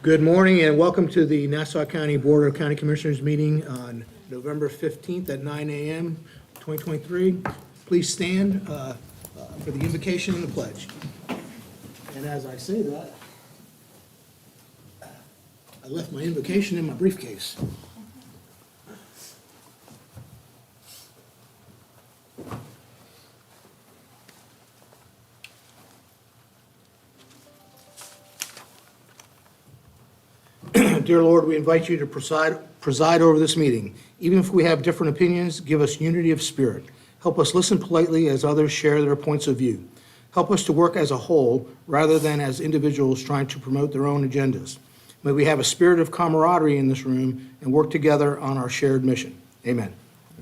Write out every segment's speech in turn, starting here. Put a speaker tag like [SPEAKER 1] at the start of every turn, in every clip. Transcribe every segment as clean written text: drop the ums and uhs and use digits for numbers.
[SPEAKER 1] Good morning and welcome to the Nassau County Board of County Commissioners meeting on November 15th at 9 a.m. 2023. Please stand for the invocation and the pledge. And as I say that, I left my invocation in my briefcase. Dear Lord, we invite you to preside over this meeting. Even if we have different opinions, give us unity of spirit. Help us listen politely as others share their points of view. Help us to work as a whole rather than as individuals trying to promote their own agendas. May we have a spirit of camaraderie in this room and work together on our shared mission. Amen.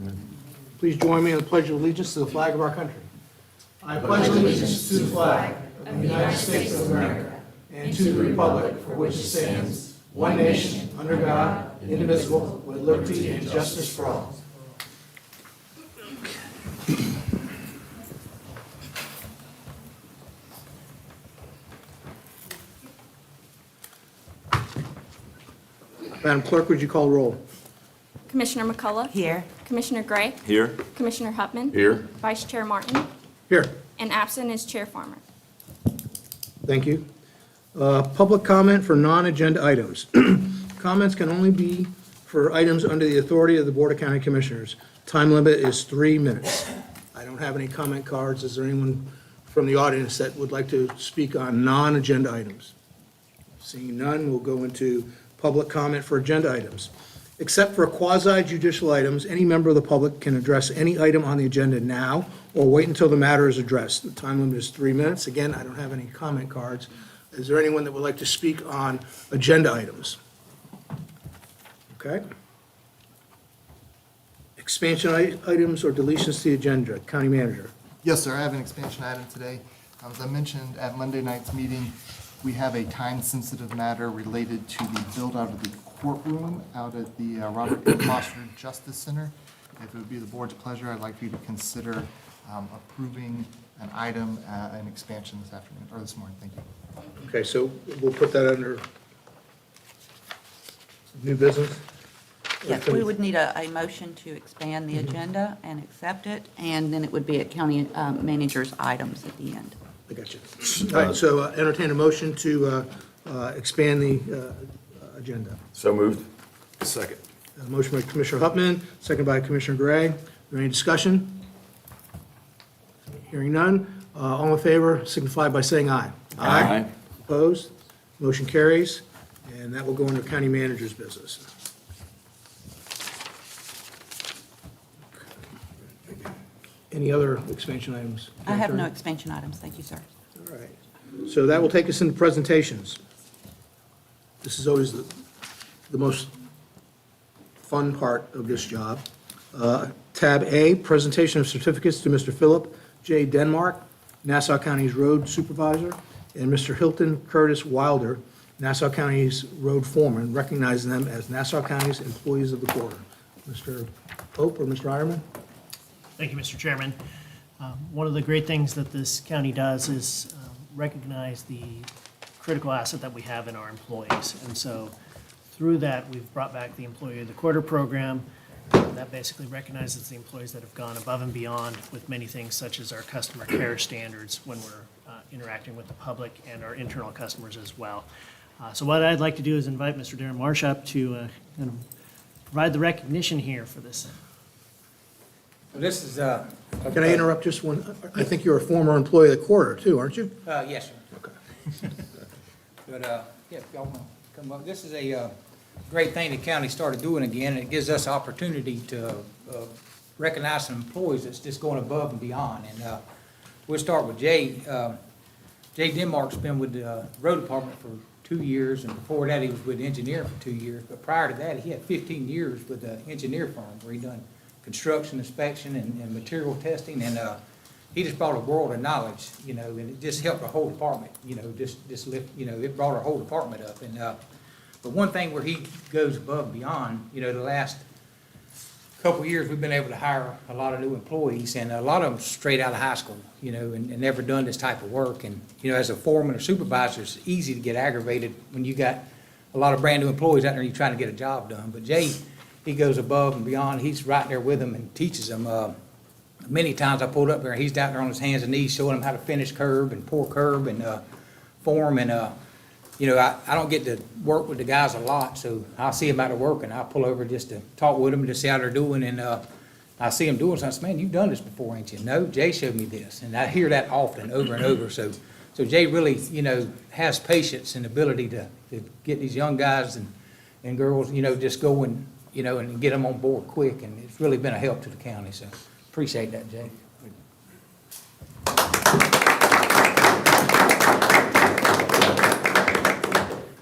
[SPEAKER 1] Amen. Please join me in the Pledge of Allegiance to the flag of our country. I pledge allegiance to the flag of the United States of America and to the republic for which it stands, one nation, under God, indivisible, with liberty and justice for all. Madam Clerk, would you call roll?
[SPEAKER 2] Commissioner McCullough?
[SPEAKER 3] Here.
[SPEAKER 2] Commissioner Gray?
[SPEAKER 4] Here.
[SPEAKER 2] Commissioner Hupman?
[SPEAKER 4] Here.
[SPEAKER 2] Vice Chair Martin?
[SPEAKER 1] Here.
[SPEAKER 2] And absent is Chair Farmer.
[SPEAKER 1] Thank you. Public comment for non-agenda items. Comments can only be for items under the authority of the Board of County Commissioners. Time limit is 3 minutes. I don't have any comment cards. Is there anyone from the audience that would like to speak on non-agenda items? Seeing none, we'll go into public comment for agenda items. Except for quasi-judicial items, any member of the public can address any item on the agenda now or wait until the matter is addressed. The time limit is 3 minutes. Again, I don't have any comment cards. Is there anyone that would like to speak on agenda items? Okay. Expansion items or deletions to the agenda, County Manager.
[SPEAKER 5] Yes, sir. I have an expansion item today. As I mentioned at Monday night's meeting, we have a time-sensitive matter related to the build-out of the courtroom out at the Robert E. Foster Justice Center. If it would be the board's pleasure, I'd like for you to consider approving an item, an expansion this afternoon, or this morning. Thank you.
[SPEAKER 1] Okay, so we'll put that under new business?
[SPEAKER 3] Yes, we would need a motion to expand the agenda and accept it, and then it would be at county manager's items at the end.
[SPEAKER 1] I got you. All right, so entertain a motion to expand the agenda.
[SPEAKER 4] So moved. Second.
[SPEAKER 1] A motion by Commissioner Hupman, second by Commissioner Gray. Is there any discussion? Hearing none. All in favor signify by saying aye.
[SPEAKER 4] Aye.
[SPEAKER 1] Opposed? Motion carries, and that will go under county manager's business. Any other expansion items?
[SPEAKER 3] I have no expansion items, thank you, sir.
[SPEAKER 1] All right. So that will take us into presentations. This is always the most fun part of this job. Tab A, presentation of certificates to Mr. Philip J. Denmark, Nassau County's road supervisor, and Mr. Hilton Curtis Wilder, Nassau County's road foreman, recognizing them as Nassau County's employees of the quarter. Mr. Pope or Mr. Ironman?
[SPEAKER 6] Thank you, Mr. Chairman. One of the great things that this county does is recognize the critical asset that we have in our employees. And so through that, we've brought back the Employee of the Quarter program. That basically recognizes the employees that have gone above and beyond with many things such as our customer care standards when we're interacting with the public and our internal customers as well. So what I'd like to do is invite Mr. Darren Marsh up to kind of provide the recognition here for this.
[SPEAKER 7] This is,
[SPEAKER 1] Can I interrupt just one? I think you're a former employee of the quarter too, aren't you?
[SPEAKER 7] yes, sir.
[SPEAKER 1] Okay.
[SPEAKER 7] But, yeah, if y'all want to come up. This is a great thing the county started doing again. It gives us opportunity to recognize some employees that's just going above and beyond. And we'll start with Jay. Jay Denmark's been with the road department for 2 years, and before that, he was with the engineer for 2 years. But prior to that, he had 15 years with the engineer firm where he done construction inspection and material testing, and he just brought a world of knowledge, you know, and it just helped the whole department, you know, just lift, you know, it brought our whole department up. And but one thing where he goes above and beyond, you know, the last couple of years, we've been able to hire a lot of new employees, and a lot of them straight out of high school, you know, and never done this type of work. And, you know, as a foreman or supervisor, it's easy to get aggravated when you got a lot of brand-new employees out there, you're trying to get a job done. But Jay, he goes above and beyond. He's right there with them and teaches them. Many times I pulled up there, and he's down there on his hands and knees showing them how to finish curb and pour curb and form. And, you know, I don't get to work with the guys a lot, so I'll see them out there working. I'll pull over just to talk with them, to see how they're doing. And I see them doing something. Man, you've done this before, ain't you? No, Jay showed me this. And I hear that often, over and over. So Jay really, you know, has patience and ability to get these young guys and girls, you know, just going, you know, and get them on board quick. And it's really been a help to the county, so appreciate that, Jay.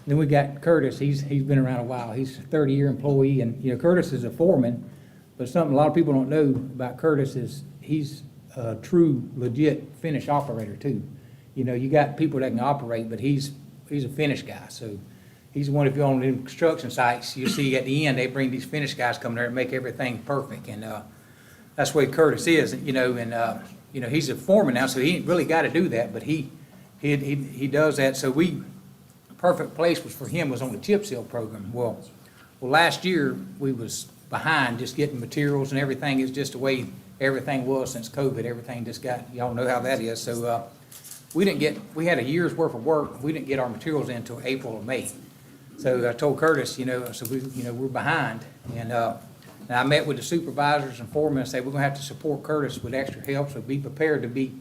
[SPEAKER 7] Then we got Curtis. He's been around a while. He's a 30-year employee, and, you know, Curtis is a foreman, but something a lot of people don't know about Curtis is he's a true, legit finish operator too. You know, you got people that can operate, but he's a finish guy. So he's the one, if you're on the construction sites, you see at the end, they bring these finish guys come there and make everything perfect. And that's the way Curtis is, you know, and, you know, he's a foreman now, so he ain't really got to do that, but he does that. So perfect place was for him was on the chip seal program. Well, last year, we was behind just getting materials and everything. It's just the way everything was since COVID. Everything just got, y'all know how that is. So we had a year's worth of work. We didn't get our materials in until April or May. So I told Curtis, you know, so we're behind. And I met with the supervisors and foremen and said, we're gonna have to support Curtis with extra help, so be prepared to be,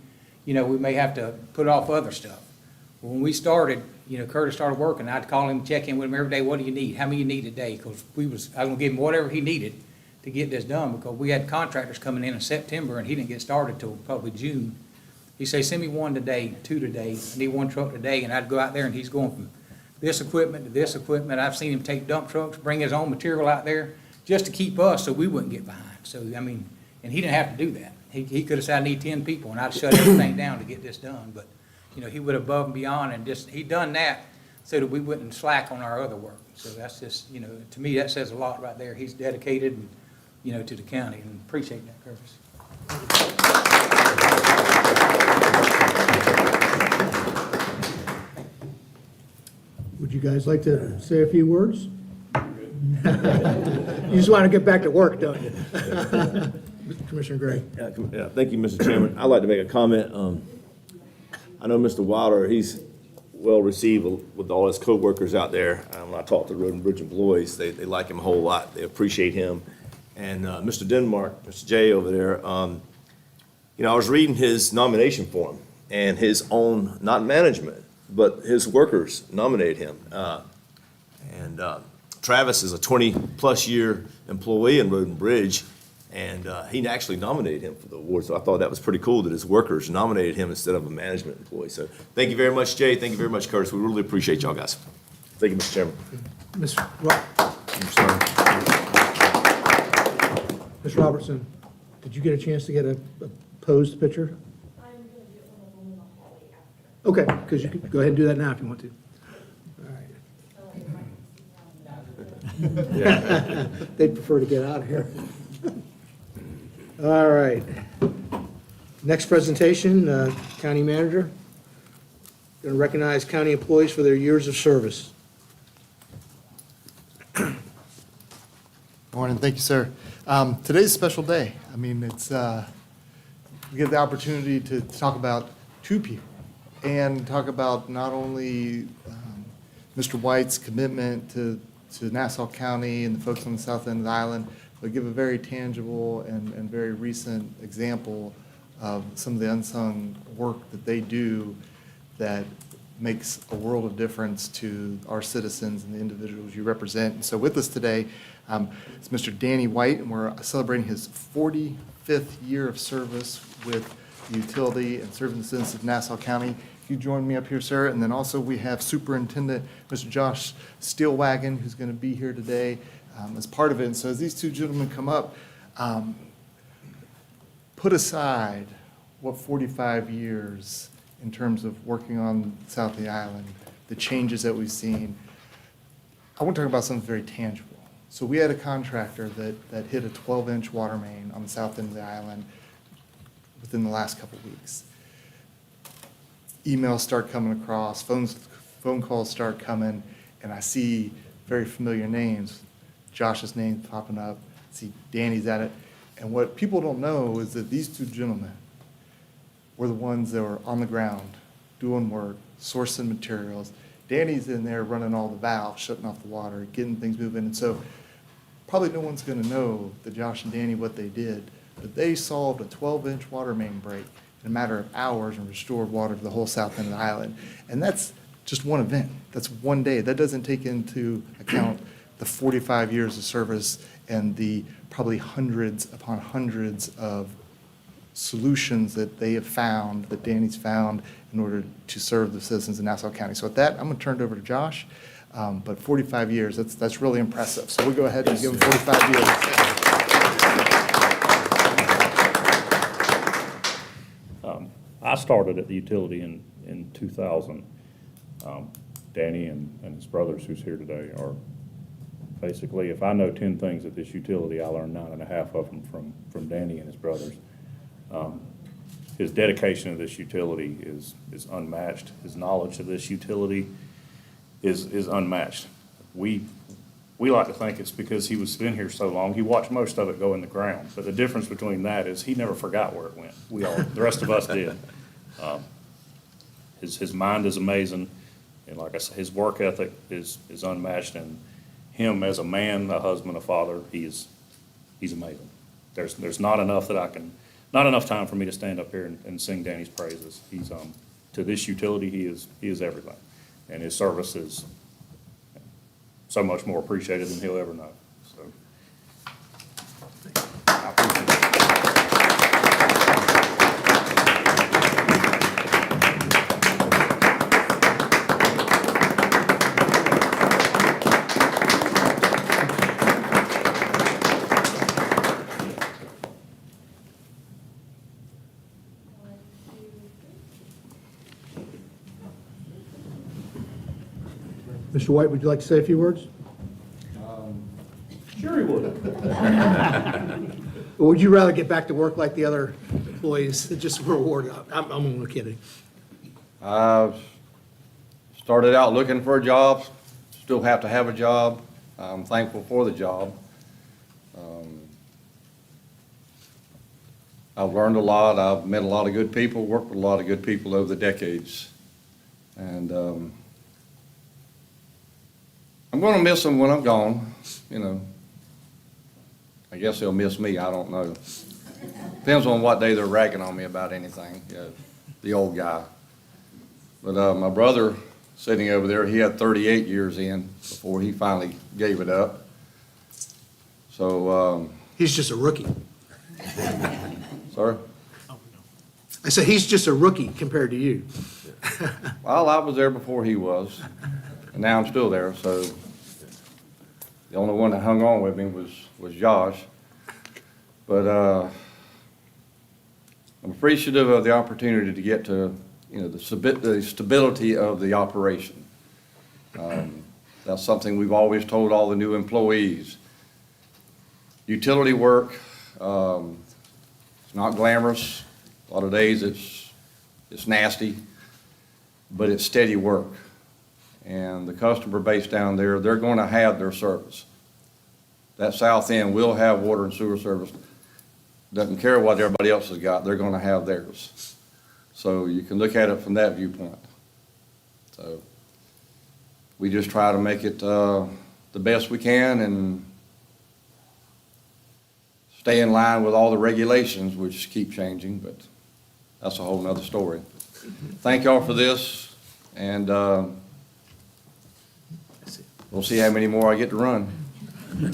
[SPEAKER 7] you know, we may have to put off other stuff. Well, when we started, you know, Curtis started working, I'd call him, check in with him every day, what do you need? How many you need today? Because I was gonna give him whatever he needed to get this done, because we had contractors coming in September, and he didn't get started till probably June. He say, send me one today, two today, I need one truck today, and I'd go out there, and he's going from this equipment to this equipment. I've seen him take dump trucks, bring his own material out there, just to keep us so we wouldn't get behind. So, I mean, and he didn't have to do that. He could have said, I need 10 people, and I'd shut everything down to get this done. But, you know, he went above and beyond, and just, he done that so that we wouldn't slack on our other work. So that's just, you know, to me, that says a lot right there. He's dedicated, and, you know, to the county, and appreciate that, Curtis.
[SPEAKER 1] Would you guys like to say a few words? You just want to get back to work, don't you? Commissioner Gray.
[SPEAKER 4] Yeah, thank you, Mr. Chairman. I'd like to make a comment. I know Mr. Wilder, he's well received with all his co-workers out there. When I talk to Road and Bridge employees, they like him a whole lot. They appreciate him. And Mr. Denmark, Mr. Jay over there, you know, I was reading his nomination form, and his own, not management, but his workers nominated him. And Travis is a 20-plus year employee in Road and Bridge, and he actually nominated him for the award. So I thought that was pretty cool that his workers nominated him instead of a management employee. So thank you very much, Jay. Thank you very much, Curtis. We really appreciate y'all guys. Thank you, Mr. Chairman.
[SPEAKER 1] Ms. Robertson, did you get a chance to get a posed picture?
[SPEAKER 8] I'm going to get one of them in the hallway after.
[SPEAKER 1] Okay, because you could go ahead and do that now if you want to. All right. They'd prefer to get out of here. All right. Next presentation, County Manager. Going to recognize county employees for their years of service.
[SPEAKER 5] Morning, thank you, sir. Today's a special day. I mean, it's, we get the opportunity to talk about two people and talk about not only Mr. White's commitment to Nassau County and the folks on the south end of the island, but give a very tangible and very recent example of some of the unsung work that they do that makes a world of difference to our citizens and the individuals you represent. And so with us today is Mr. Danny White, and we're celebrating his 45th year of service with the utility and serving the citizens of Nassau County. If you join me up here, sir. And then also we have Superintendent Mr. Josh Steelwagon, who's going to be here today as part of it. And so as these two gentlemen come up, put aside what 45 years in terms of working on south of the island, the changes that we've seen. I want to talk about something very tangible. So we had a contractor that hit a 12-inch water main on the south end of the island within the last couple of weeks. Emails start coming across, phone calls start coming, and I see very familiar names, Josh's name popping up, see Danny's at it. And what people don't know is that these two gentlemen were the ones that were on the ground, doing work, sourcing materials. Danny's in there running all the valves, shutting off the water, getting things moving. And so probably no one's gonna know that Josh and Danny, what they did, but they solved a 12-inch water main break in a matter of hours and restored water to the whole south end of the island. And that's just one event. That's one day. That doesn't take into account the 45 years of service and the probably hundreds upon hundreds of solutions that they have found, that Danny's found in order to serve the citizens of Nassau County. So with that, I'm going to turn it over to Josh. But 45 years, that's really impressive. So we'll go ahead and give him 45 years.
[SPEAKER 9] I started at the utility in 2000. Danny and his brothers who's here today are basically, if I know 10 things at this utility, I learned 9.5 of them from Danny and his brothers. His dedication to this utility is unmatched. His knowledge of this utility is unmatched. We like to think it's because he was been here so long, he watched most of it go in the ground. But the difference between that is he never forgot where it went. The rest of us did. His mind is amazing, and like I said, his work ethic is unmatched, and him as a man, a husband, a father, he's amazing. There's not enough not enough time for me to stand up here and sing Danny's praises. He's to this utility, he is everything, and his service is so much more appreciated than he'll ever know. So I appreciate it.
[SPEAKER 1] Mr. White, would you like to say a few words?
[SPEAKER 9] Sure he would.
[SPEAKER 1] Or would you rather get back to work like the other employees that just were awarded? I'm only kidding.
[SPEAKER 10] I started out looking for a job, still have to have a job. I'm thankful for the job. I've learned a lot. I've met a lot of good people, worked with a lot of good people over the decades. And I'm going to miss them when I'm gone, you know. I guess they'll miss me, I don't know. Depends on what day they're ragging on me about anything, the old guy. But my brother sitting over there, he had 38 years in before he finally gave it up. So,
[SPEAKER 1] He's just a rookie.
[SPEAKER 10] sorry?
[SPEAKER 1] I said, he's just a rookie compared to you.
[SPEAKER 10] Well, I was there before he was, and now I'm still there, so the only one that hung on with me was Josh. But I'm appreciative of the opportunity to get to, you know, the stability of the operation. That's something we've always told all the new employees. Utility work, it's not glamorous. A lot of days it's nasty, but it's steady work. And the customer base down there, they're going to have their service. That south end will have water and sewer service. Doesn't care what everybody else has got, they're going to have theirs. So you can look at it from that viewpoint. So we just try to make it the best we can and stay in line with all the regulations, which keep changing, but that's a whole nother story. Thank y'all for this, and we'll see how many more I get to run.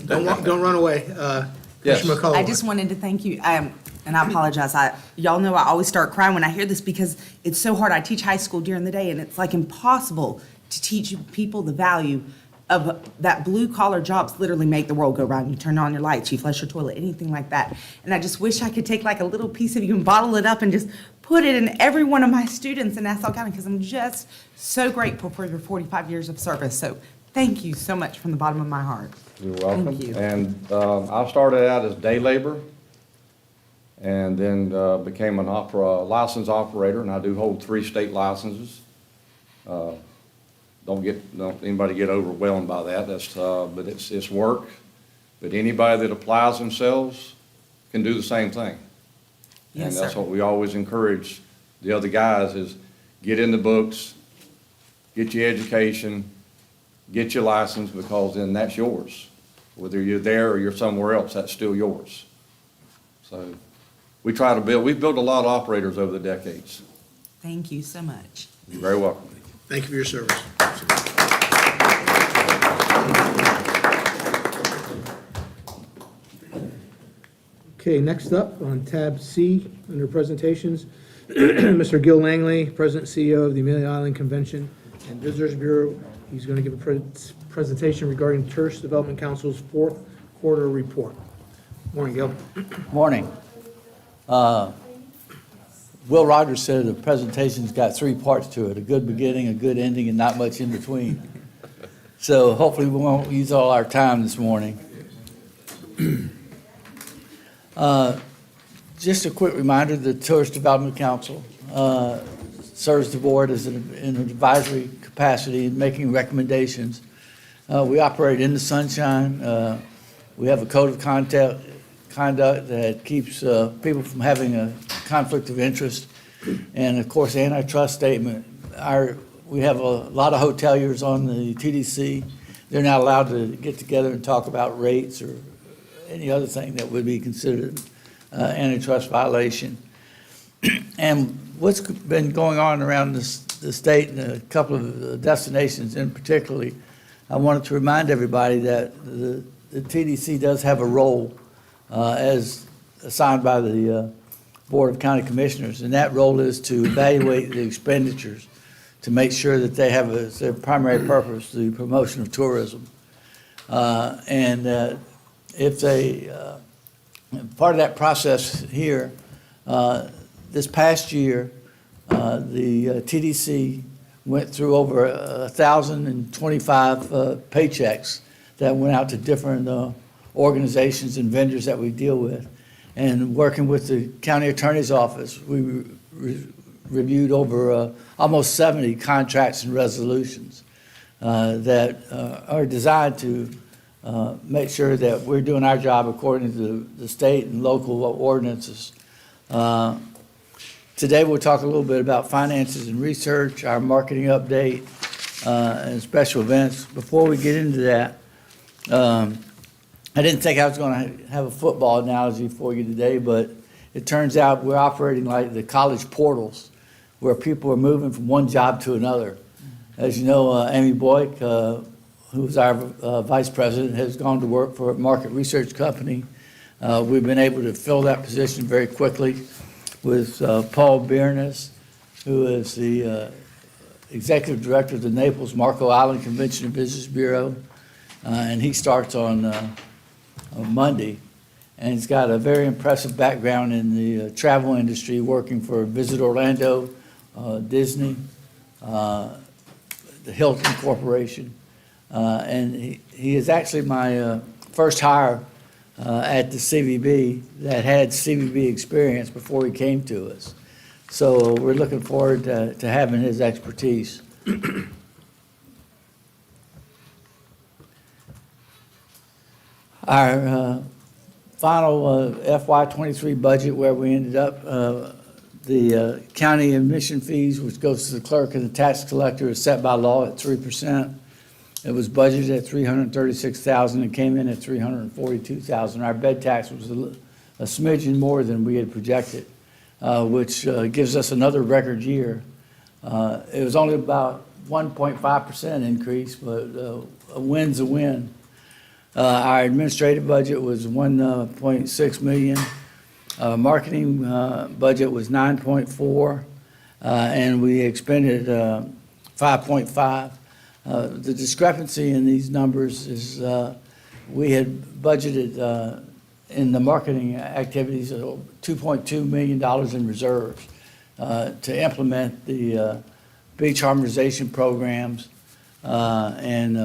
[SPEAKER 1] Don't run away.
[SPEAKER 10] Yes.
[SPEAKER 1] Commissioner McCullough.
[SPEAKER 11] I just wanted to thank you, and I apologize. Y'all know I always start crying when I hear this because it's so hard. I teach high school during the day, and it's like impossible to teach people the value of that blue-collar jobs literally make the world go round. You turn on your lights, you flush your toilet, anything like that. And I just wish I could take like a little piece of you and bottle it up and just put it in every one of my students in Nassau County because I'm just so grateful for your 45 years of service. So thank you so much from the bottom of my heart.
[SPEAKER 10] You're welcome.
[SPEAKER 11] Thank you.
[SPEAKER 10] And I started out as day labor and then became an license operator, and I do hold 3 state licenses. don't anybody get overwhelmed by that. But it's work. But anybody that applies themselves can do the same thing.
[SPEAKER 11] Yes,
[SPEAKER 10] And that's
[SPEAKER 11] sir.
[SPEAKER 10] what we always encourage the other guys is get in the books, get your education, get your license, because then that's yours. Whether you're there or you're somewhere else, that's still yours. So we've built a lot of operators over the decades.
[SPEAKER 11] Thank you so much.
[SPEAKER 10] You're very welcome.
[SPEAKER 1] Thank you for your service. Okay, next up on tab C, under presentations, Mr. Gil Langley, President and CEO of the Amelia Island Convention and Visitors Bureau. He's going to give a presentation regarding Tourist Development Council's fourth quarter report. Morning, Gil.
[SPEAKER 12] Morning. Will Rogers said the presentation's got three parts to it, a good beginning, a good ending, and not much in between. So hopefully we won't use all our time this morning. Just a quick reminder, the Tourist Development Council serves the board as in an advisory capacity in making recommendations. We operate in the sunshine. We have a code of conduct that keeps people from having a conflict of interest. And of course, the antitrust statement. We have a lot of hoteliers on the TDC. They're not allowed to get together and talk about rates or any other thing that would be considered antitrust violation. And what's been going on around the state and a couple of destinations in particularly, I wanted to remind everybody that the TDC does have a role as assigned by the Board of County Commissioners, and that role is to evaluate the expenditures to make sure that they have as their primary purpose the promotion of tourism. If they, part of that process here, this past year, the TDC went through over 1,025 paychecks that went out to different organizations and vendors that we deal with. And working with the county attorney's office, we reviewed over almost 70 contracts and resolutions that are designed to make sure that we're doing our job according to the state and local ordinances. Today we'll talk a little bit about finances and research, our marketing update, and special events. Before we get into that, I didn't think I was going to have a football analogy for you today, but it turns out we're operating like the college portals, where people are moving from one job to another. As you know, Amy Boyk, who's our vice president, has gone to work for a market research company. We've been able to fill that position very quickly with Paul Biernes, who is the executive director of the Naples Marco Island Convention and Business Bureau, and he starts on Monday. And he's got a very impressive background in the travel industry, working for Visit Orlando, Disney, the Hilton Corporation. And he is actually my first hire at the CVB that had CVB experience before he came to us. So we're looking forward to having his expertise. Our final FY23 budget, where we ended up, the county admission fees, which goes to the clerk and the tax collector, is set by law at 3%. It was budgeted at $336,000 and came in at $342,000. Our bed tax was a smidgen more than we had projected, which gives us another record year. It was only about 1.5% increase, but a win's a win. Our administrative budget was $1.6 million. Marketing budget was 9.4, and we expended 5.5. The discrepancy in these numbers is we had budgeted in the marketing activities $2.2 million in reserves to implement the beach harmonization programs and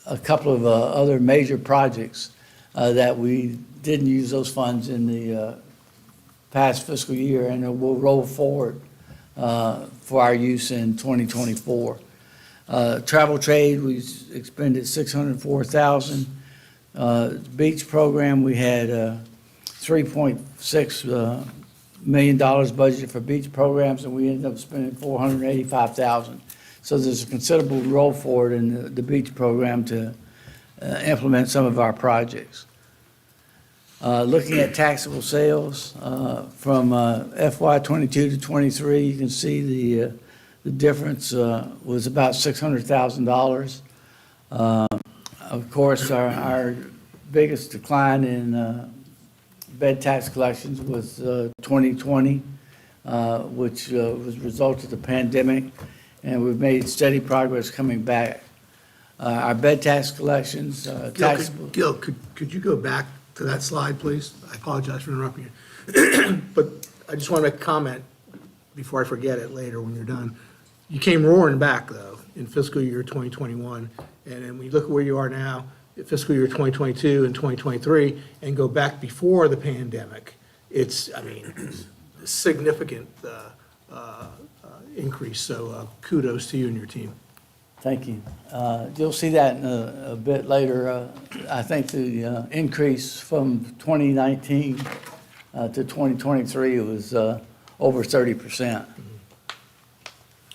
[SPEAKER 12] a couple of other major projects that we didn't use those funds in the past fiscal year, and we'll roll forward for our use in 2024. Travel trade, we expended $604,000. Beach program, we had $3.6 million budgeted for beach programs, and we ended up spending $485,000. So there's a considerable roll forward in the beach program to implement some of our projects. Looking at taxable sales from FY '22 to '23, you can see the difference was about $600,000. Of course, our biggest decline in bed tax collections was 2020, which was a result of the pandemic, and we've made steady progress coming back. Our bed tax collections, taxable.
[SPEAKER 1] Gil, could you go back to that slide, please? I apologize for interrupting you. But I just want to make a comment before I forget it later when you're done. You came roaring back, though, in fiscal year 2021. And then when you look at where you are now, fiscal year 2022 and 2023, and go back before the pandemic, it's, I mean, significant increase. So kudos to you and your team.
[SPEAKER 12] Thank you. You'll see that in a bit later. I think the increase from 2019 to 2023 was over 30%.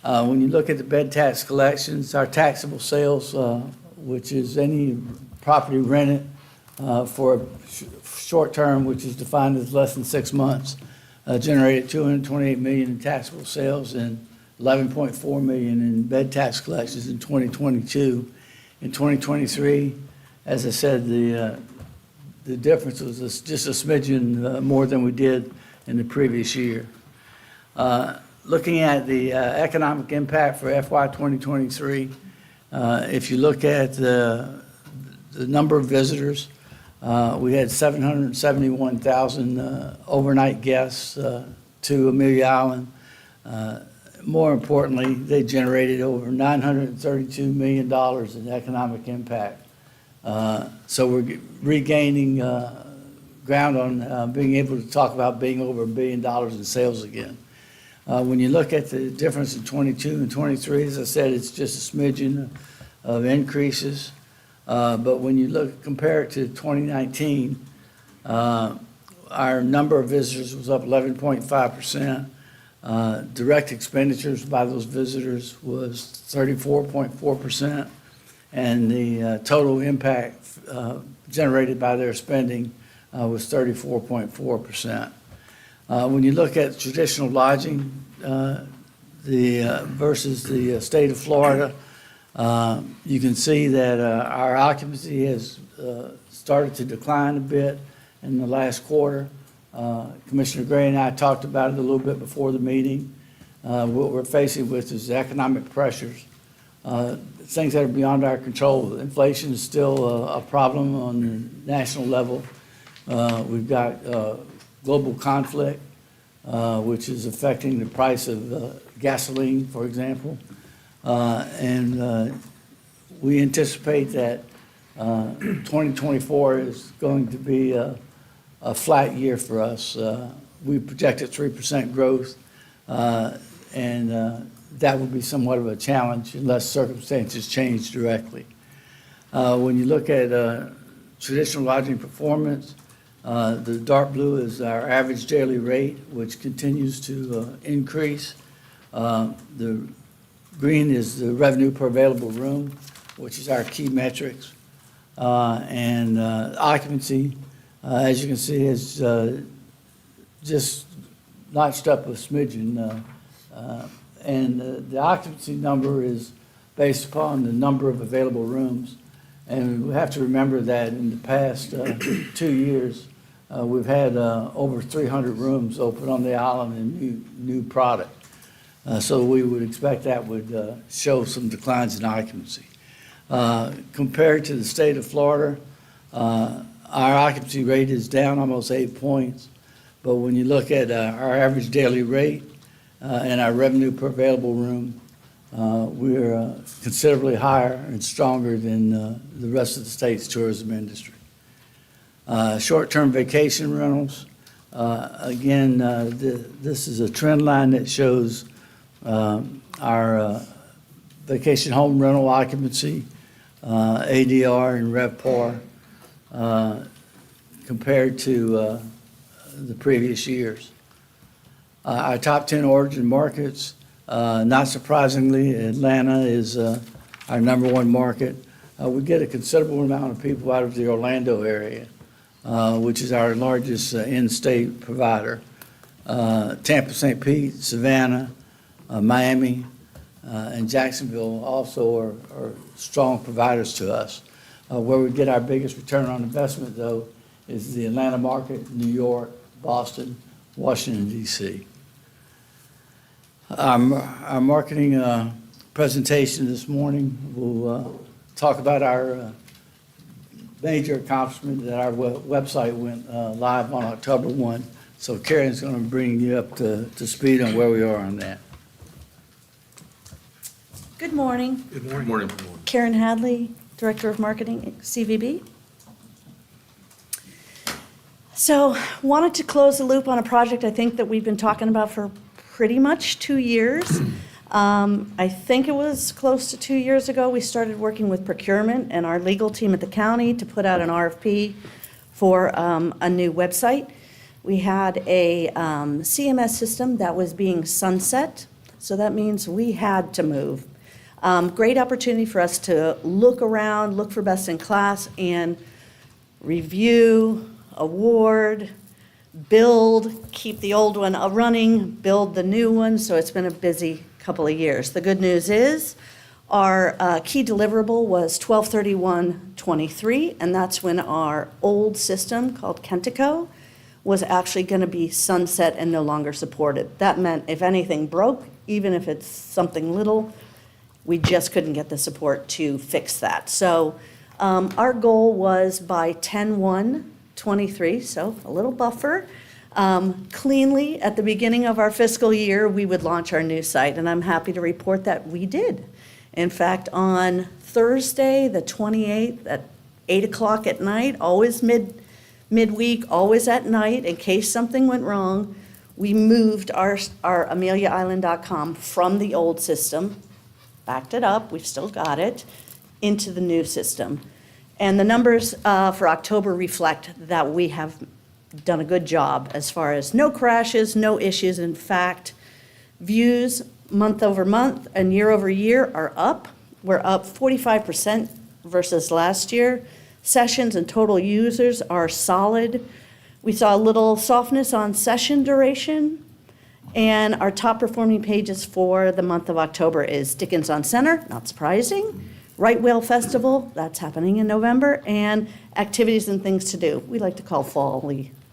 [SPEAKER 12] When you look at the bed tax collections, our taxable sales, which is any property rented for short term, which is defined as less than 6 months, generated $228 million in taxable sales and $11.4 million in bed tax collections in 2022. In 2023, as I said, the difference was just a smidgen more than we did in the previous year. Looking at the economic impact for FY 2023, if you look at the number of visitors, we had 771,000 overnight guests to Amelia Island. More importantly, they generated over $932 million in economic impact. So we're regaining ground on being able to talk about being over $1 billion in sales again. When you look at the difference in 22 and 23, as I said, it's just a smidgen of increases. But when you compare it to 2019, our number of visitors was up 11.5%. Direct expenditures by those visitors was 34.4%, and the total impact generated by their spending was 34.4%. When you look at traditional lodging, versus the state of Florida, you can see that our occupancy has started to decline a bit in the last quarter. Commissioner Gray and I talked about it a little bit before the meeting. What we're facing with is economic pressures, things that are beyond our control. Inflation is still a problem on the national level. We've got global conflict, which is affecting the price of gasoline, for example. And we anticipate that 2024 is going to be a flat year for us. We projected 3% growth, and that would be somewhat of a challenge unless circumstances change directly. When you look at traditional lodging performance, the dark blue is our average daily rate, which continues to increase. The green is the revenue per available room, which is our key metrics. And occupancy, as you can see, is just notched up a smidgen. And the occupancy number is based upon the number of available rooms. And we have to remember that in the past 2 years, we've had over 300 rooms open on the island and new product. So we would expect that would show some declines in occupancy. Compared to the state of Florida, our occupancy rate is down almost 8 points. But when you look at our average daily rate and our revenue per available room, we're considerably higher and stronger than the rest of the state's tourism industry. Short-term vacation rentals, again, this is a trend line that shows Our vacation home rental occupancy, ADR and RevPAR, compared to the previous years. Our top 10 origin markets, not surprisingly, Atlanta is our number one market. We get a considerable amount of people out of the Orlando area, which is our largest in-state provider. Tampa, St. Pete, Savannah, Miami, and Jacksonville also are strong providers to us. Where we get our biggest return on investment, though, is the Atlanta market, New York, Boston, Washington, D.C. Our marketing presentation this morning will talk about our major accomplishment that our website went live on October 1. So Karen's going to bring you up to speed on where we are on that.
[SPEAKER 13] Good morning.
[SPEAKER 1] Good morning.
[SPEAKER 13] Karen Hadley, Director of Marketing at CVB. So, wanted to close the loop on a project I think that we've been talking about for pretty much 2 years. I think it was close to 2 years ago, we started working with procurement and our legal team at the county to put out an RFP for a new website. We had a CMS system that was being sunset, so that means we had to move. Great opportunity for us to look around, look for best in class, and review, award, build, keep the old one running, build the new one, so it's been a busy couple of years. The good news is our key deliverable was 12/31/23, and that's when our old system called Kentico was actually going to be sunset and no longer supported. That meant if anything broke, even if it's something little, we just couldn't get the support to fix that. So our goal was by 10/1/23, so a little buffer. Cleanly, at the beginning of our fiscal year, we would launch our new site, and I'm happy to report that we did. In fact, on Thursday, the 28th, at 8 o'clock at night, always midweek, always at night, in case something went wrong, we moved our AmeliaIsland.com from the old system, backed it up, we've still got it, into the new system. And the numbers for October reflect that we have done a good job as far as no crashes, no issues. In fact, views month over month and year over year are up. We're up 45% versus last year. Sessions and total users are solid. We saw a little softness on session duration. And our top performing pages for the month of October is Dickens on Center, not surprising. Right Whale Festival, that's happening in November, and activities and things to do. We like to call fall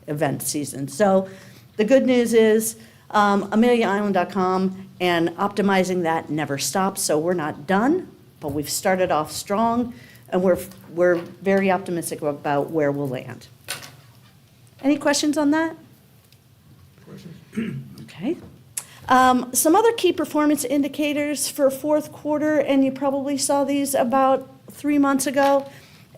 [SPEAKER 13] event season. So the good news is AmeliaIsland.com and optimizing that never stops, so we're not done, but we've started off strong, and we're very optimistic about where we'll land. Any questions on that? Okay. Some other key performance indicators for fourth quarter, and you probably saw these about 3 months ago,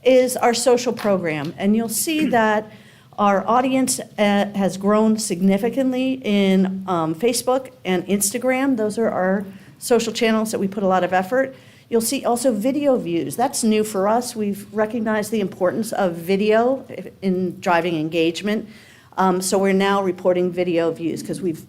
[SPEAKER 13] is our social program. And you'll see that our audience has grown significantly in Facebook and Instagram. Those are our social channels that we put a lot of effort. You'll see also video views. That's new for us. We've recognized the importance of video in driving engagement. So we're now reporting video views because we've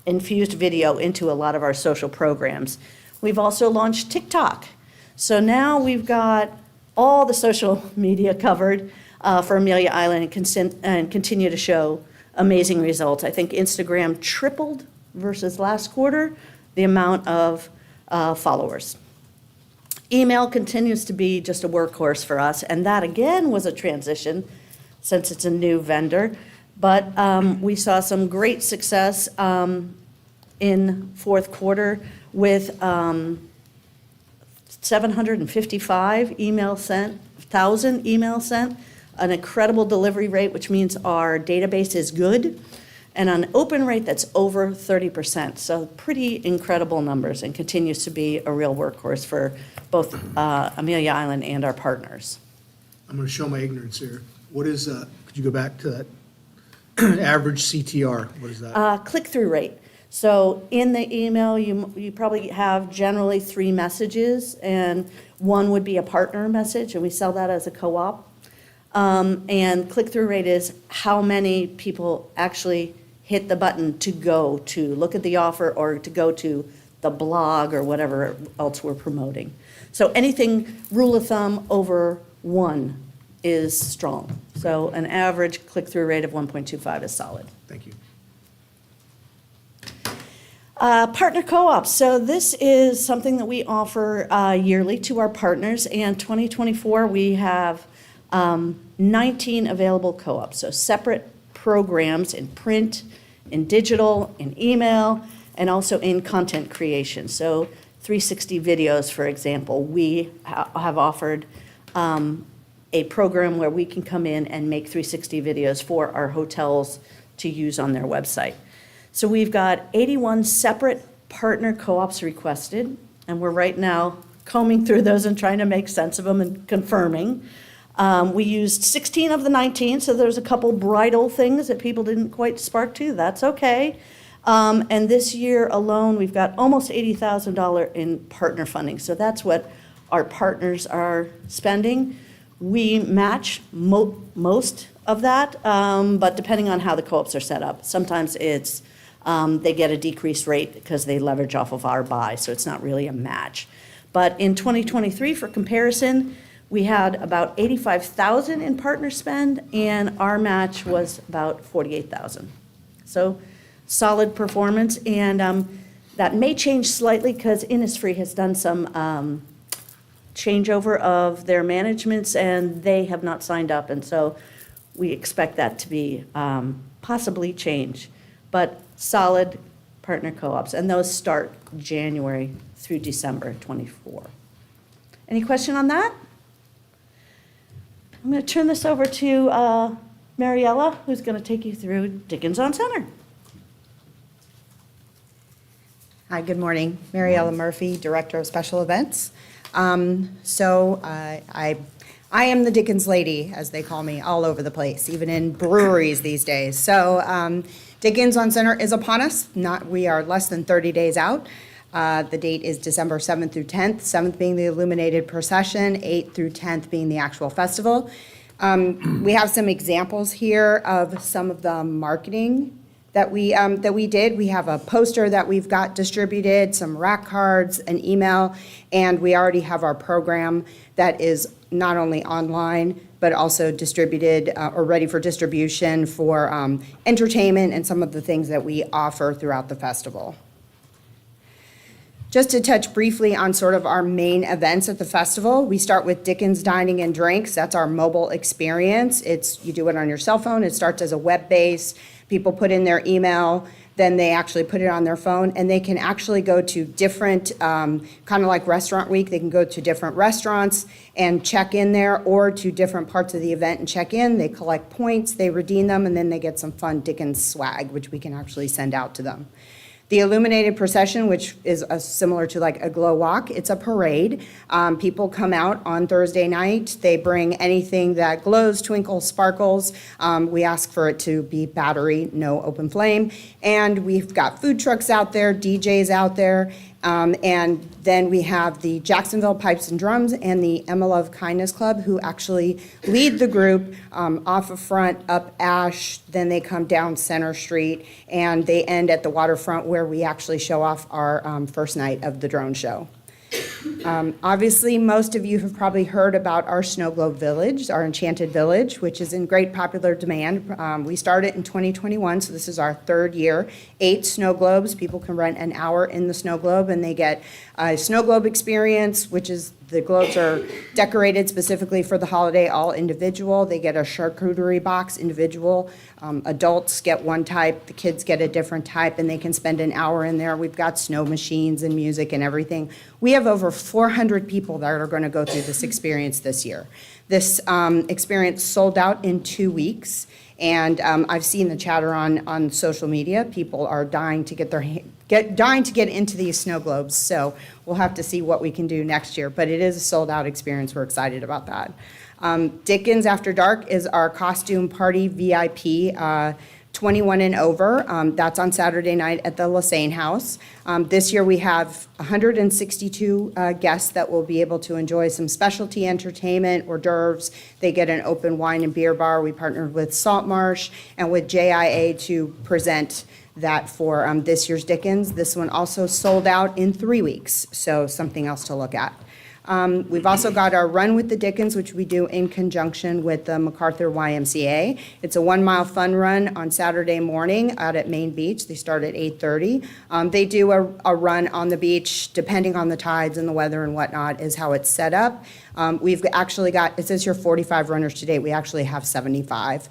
[SPEAKER 13] infused video into a lot of our social programs. We've also launched TikTok. So now we've got all the social media covered for Amelia Island and continue to show amazing results. I think Instagram tripled versus last quarter the amount of followers. Email continues to be just a workhorse for us, and that again was a transition since it's a new vendor. But we saw some great success in fourth quarter with 755 emails sent, 1,000 emails sent, an incredible delivery rate, which means our database is good, and an open rate that's over 30%. So pretty incredible numbers, and continues to be a real workhorse for both Amelia Island and our partners.
[SPEAKER 1] I'm going to show my ignorance here. What is, could you go back to that average CTR? What is that?
[SPEAKER 13] Click-through rate. So in the email, you probably have generally 3 messages, and one would be a partner message, and we sell that as a co-op. And click-through rate is how many people actually hit the button to go to look at the offer or to go to the blog or whatever else we're promoting. So anything, rule of thumb, over 1 is strong. So an average click-through rate of 1.25 is solid.
[SPEAKER 1] Thank you.
[SPEAKER 13] Partner co-ops. So this is something that we offer yearly to our partners. And 2024, we have 19 available co-ops. So separate programs in print, in digital, in email, and also in content creation. So 360 videos, for example, we have offered a program where we can come in and make 360 videos for our hotels to use on their website. So we've got 81 separate partner co-ops requested, and we're right now combing through those and trying to make sense of them and confirming. We used 16 of the 19, so there's a couple bridal things that people didn't quite spark to. That's okay. And this year alone, we've got almost $80,000 in partner funding. So that's what our partners are spending. We match most of that, but depending on how the co-ops are set up. Sometimes it's they get a decreased rate because they leverage off of our buy, so it's not really a match. But in 2023, for comparison, we had about 85,000 in partner spend, and our match was about 48,000. So solid performance, and that may change slightly because Innisfree has done some changeover of their managements, and they have not signed up, and so we expect that to be possibly change. But solid partner co-ops, and those start January through December 24. Any question on that? I'm going to turn this over to Mariella, who's going to take you through Dickens on Center.
[SPEAKER 14] Hi, good morning. Mariella Murphy, Director of Special Events. I am the Dickens lady, as they call me, all over the place, even in breweries these days. So Dickens on Center is upon us. We are less than 30 days out. The date is December 7th through 10th, 7th being the illuminated procession, 8th through 10th being the actual festival. We have some examples here of some of the marketing that we did. We have a poster that we've got distributed, some rack cards, an email, and we already have our program that is not only online, but also distributed or ready for distribution for entertainment and some of the things that we offer throughout the festival. Just to touch briefly on sort of our main events at the festival, we start with Dickens Dining and Drinks. That's our mobile experience. You do it on your cell phone. It starts as a web-based. People put in their email, then they actually put it on their phone, and they can actually go to different, kind of like Restaurant Week, they can go to different restaurants and check in there, or to different parts of the event and check in. They collect points, they redeem them, and then they get some fun Dickens swag, which we can actually send out to them. The illuminated procession, which is similar to like a glow walk, it's a parade. People come out on Thursday night. They bring anything that glows, twinkles, sparkles. We ask for it to be battery, no open flame. And we've got food trucks out there, DJs out there. And then we have the Jacksonville Pipes and Drums and the Emma Love Kindness Club, who actually lead the group off of Front, up Ash, then they come down Center Street, and they end at the waterfront where we actually show off our first night of the drone show. Obviously, most of you have probably heard about our Snow Globe Village, our Enchanted Village, which is in great popular demand. We started in 2021, so this is our 3rd year. 8 snow globes. People can rent an hour in the snow globe, and they get a snow globe experience, which is the globes are decorated specifically for the holiday, all individual. They get a charcuterie box, individual. Adults get one type, the kids get a different type, and they can spend an hour in there. We've got snow machines and music and everything. We have over 400 people that are going to go through this experience this year. This experience sold out in 2 weeks, and I've seen the chatter on social media. People are dying to get into these snow globes, so we'll have to see what we can do next year. But it is a sold-out experience. We're excited about that. Dickens After Dark is our costume party VIP 21 and over. That's on Saturday night at the Lassane House. This year, we have 162 guests that will be able to enjoy some specialty entertainment, hors d'oeuvres. They get an open wine and beer bar. We partnered with Saltmarsh and with JIA to present that for this year's Dickens. This one also sold out in 3 weeks, so something else to look at. We've also got our Run with the Dickens, which we do in conjunction with the MacArthur YMCA. It's a 1-mile fun run on Saturday morning out at Main Beach. They start at 8:30. They do a run on the beach, depending on the tides and the weather and whatnot, is how it's set up. We've actually got, it says here 45 runners to date. We actually have 75.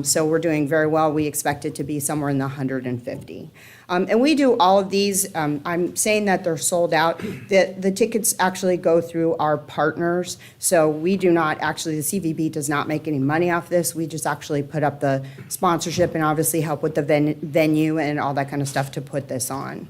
[SPEAKER 14] So we're doing very well. We expect it to be somewhere in the 150. And we do all of these, I'm saying that they're sold out. The tickets actually go through our partners. So we do not, actually, the CVB does not make any money off this. We just actually put up the sponsorship and obviously help with the venue and all that kind of stuff to put this on.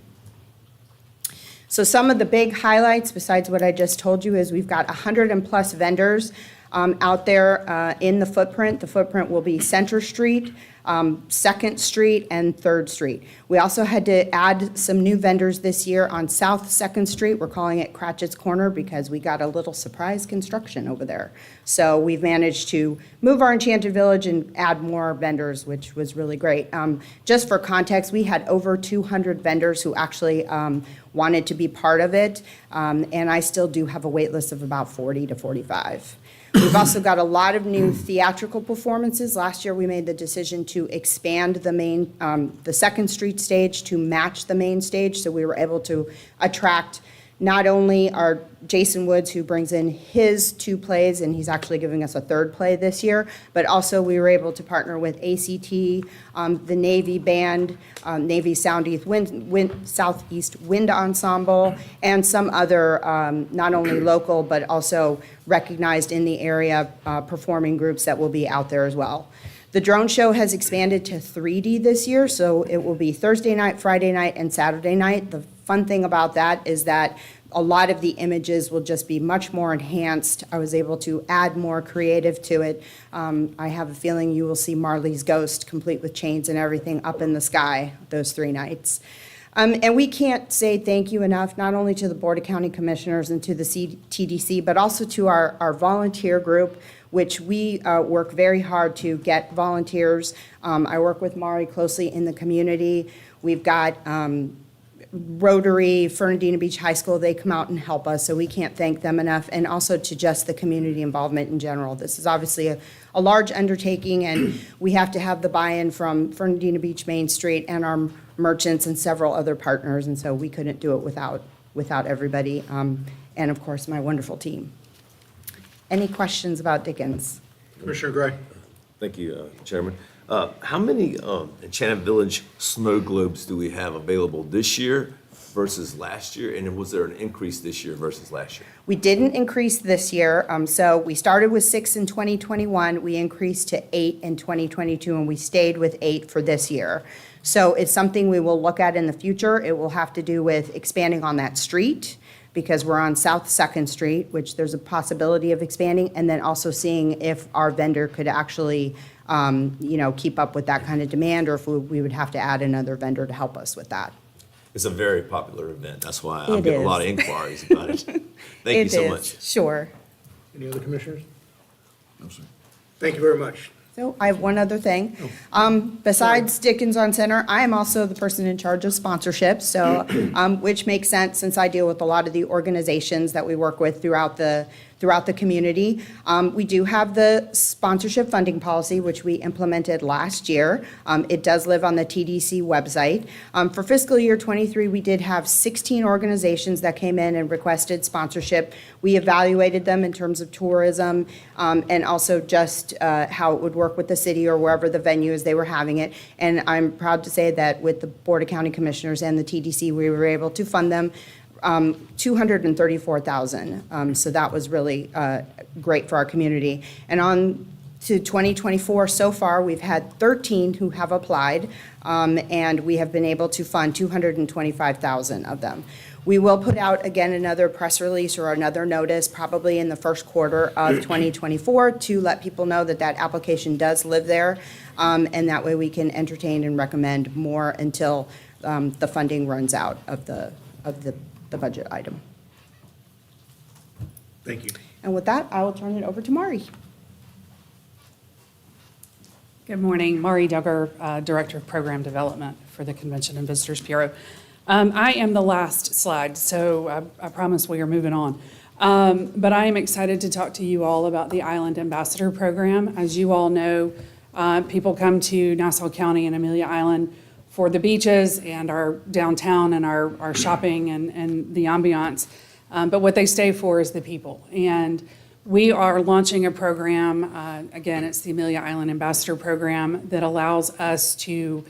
[SPEAKER 14] So some of the big highlights, besides what I just told you, is we've got 100+ vendors out there in the footprint. The footprint will be Center Street, 2nd Street, and 3rd Street. We also had to add some new vendors this year on South 2nd Street. We're calling it Cratchit's Corner because we got a little surprise construction over there. So we've managed to move our Enchanted Village and add more vendors, which was really great. Just for context, we had over 200 vendors who actually wanted to be part of it, and I still do have a wait list of about 40 to 45. We've also got a lot of new theatrical performances. Last year, we made the decision to expand the main, the 2nd Street stage to match the main stage, so we were able to attract not only our Jason Woods, who brings in his 2 plays, and he's actually giving us a 3rd play this year, but also we were able to partner with ACT, the Navy Band, Navy Southeast Wind Ensemble, and some other not only local but also recognized in the area performing groups that will be out there as well. The drone show has expanded to 3D this year, so it will be Thursday night, Friday night, and Saturday night. The fun thing about that is that a lot of the images will just be much more enhanced. I was able to add more creative to it. I have a feeling you will see Marley's Ghost, complete with chains and everything, up in the sky those 3 nights. And we can't say thank you enough, not only to the Board of County Commissioners and to the TDC, but also to our volunteer group, which we work very hard to get volunteers. I work with Mari closely in the community. We've got Rotary, Fernandina Beach High School, they come out and help us, so we can't thank them enough, and also to just the community involvement in general. This is obviously a large undertaking, and we have to have the buy-in from Fernandina Beach Main Street and our merchants and several other partners, and so we couldn't do it without everybody, and of course, my wonderful team. Any questions about Dickens?
[SPEAKER 1] Commissioner Gray?
[SPEAKER 4] Thank you, Chairman. How many Enchanted Village snow globes do we have available this year versus last year? And was there an increase this year versus last year?
[SPEAKER 14] We didn't increase this year, so we started with 6 in 2021, we increased to 8 in 2022, and we stayed with 8 for this year. So it's something we will look at in the future. It will have to do with expanding on that street, because we're on South 2nd Street, which there's a possibility of expanding, and then also seeing if our vendor could actually, keep up with that kind of demand, or if we would have to add another vendor to help us with that.
[SPEAKER 4] It's a very popular event. That's why I'm
[SPEAKER 14] It
[SPEAKER 4] getting a
[SPEAKER 14] is.
[SPEAKER 4] lot of inquiries about it. Thank you so much.
[SPEAKER 14] Sure.
[SPEAKER 1] Any other commissioners? No, sir. Thank you very much.
[SPEAKER 14] So I have one other thing. Besides Dickens on Center, I am also the person in charge of sponsorship, so, which makes sense since I deal with a lot of the organizations that we work with throughout the community. We do have the sponsorship funding policy, which we implemented last year. It does live on the TDC website. For fiscal year '23, we did have 16 organizations that came in and requested sponsorship. We evaluated them in terms of tourism, and also just how it would work with the city or wherever the venue is they were having it. And I'm proud to say that with the Board of County Commissioners and the TDC, we were able to fund them $234,000. So that was really great for our community. And on to 2024, so far, we've had 13 who have applied, and we have been able to fund $225,000 of them. We will put out, again, another press release or another notice, probably in the first quarter of 2024, to let people know that that application does live there, and that way we can entertain and recommend more until the funding runs out of the budget item.
[SPEAKER 1] Thank you.
[SPEAKER 14] And with that, I will turn it over to Mari.
[SPEAKER 15] Good morning, Mari Duggar, Director of Program Development for the Convention and Visitors Bureau. I am the last slide, so I promise we are moving on. But I am excited to talk to you all about the Island Ambassador Program. As you all know, people come to Nassau County and Amelia Island for the beaches and our downtown and our shopping and the ambiance. But what they stay for is the people. And we are launching a program, again, it's the Amelia Island Ambassador Program, that allows us to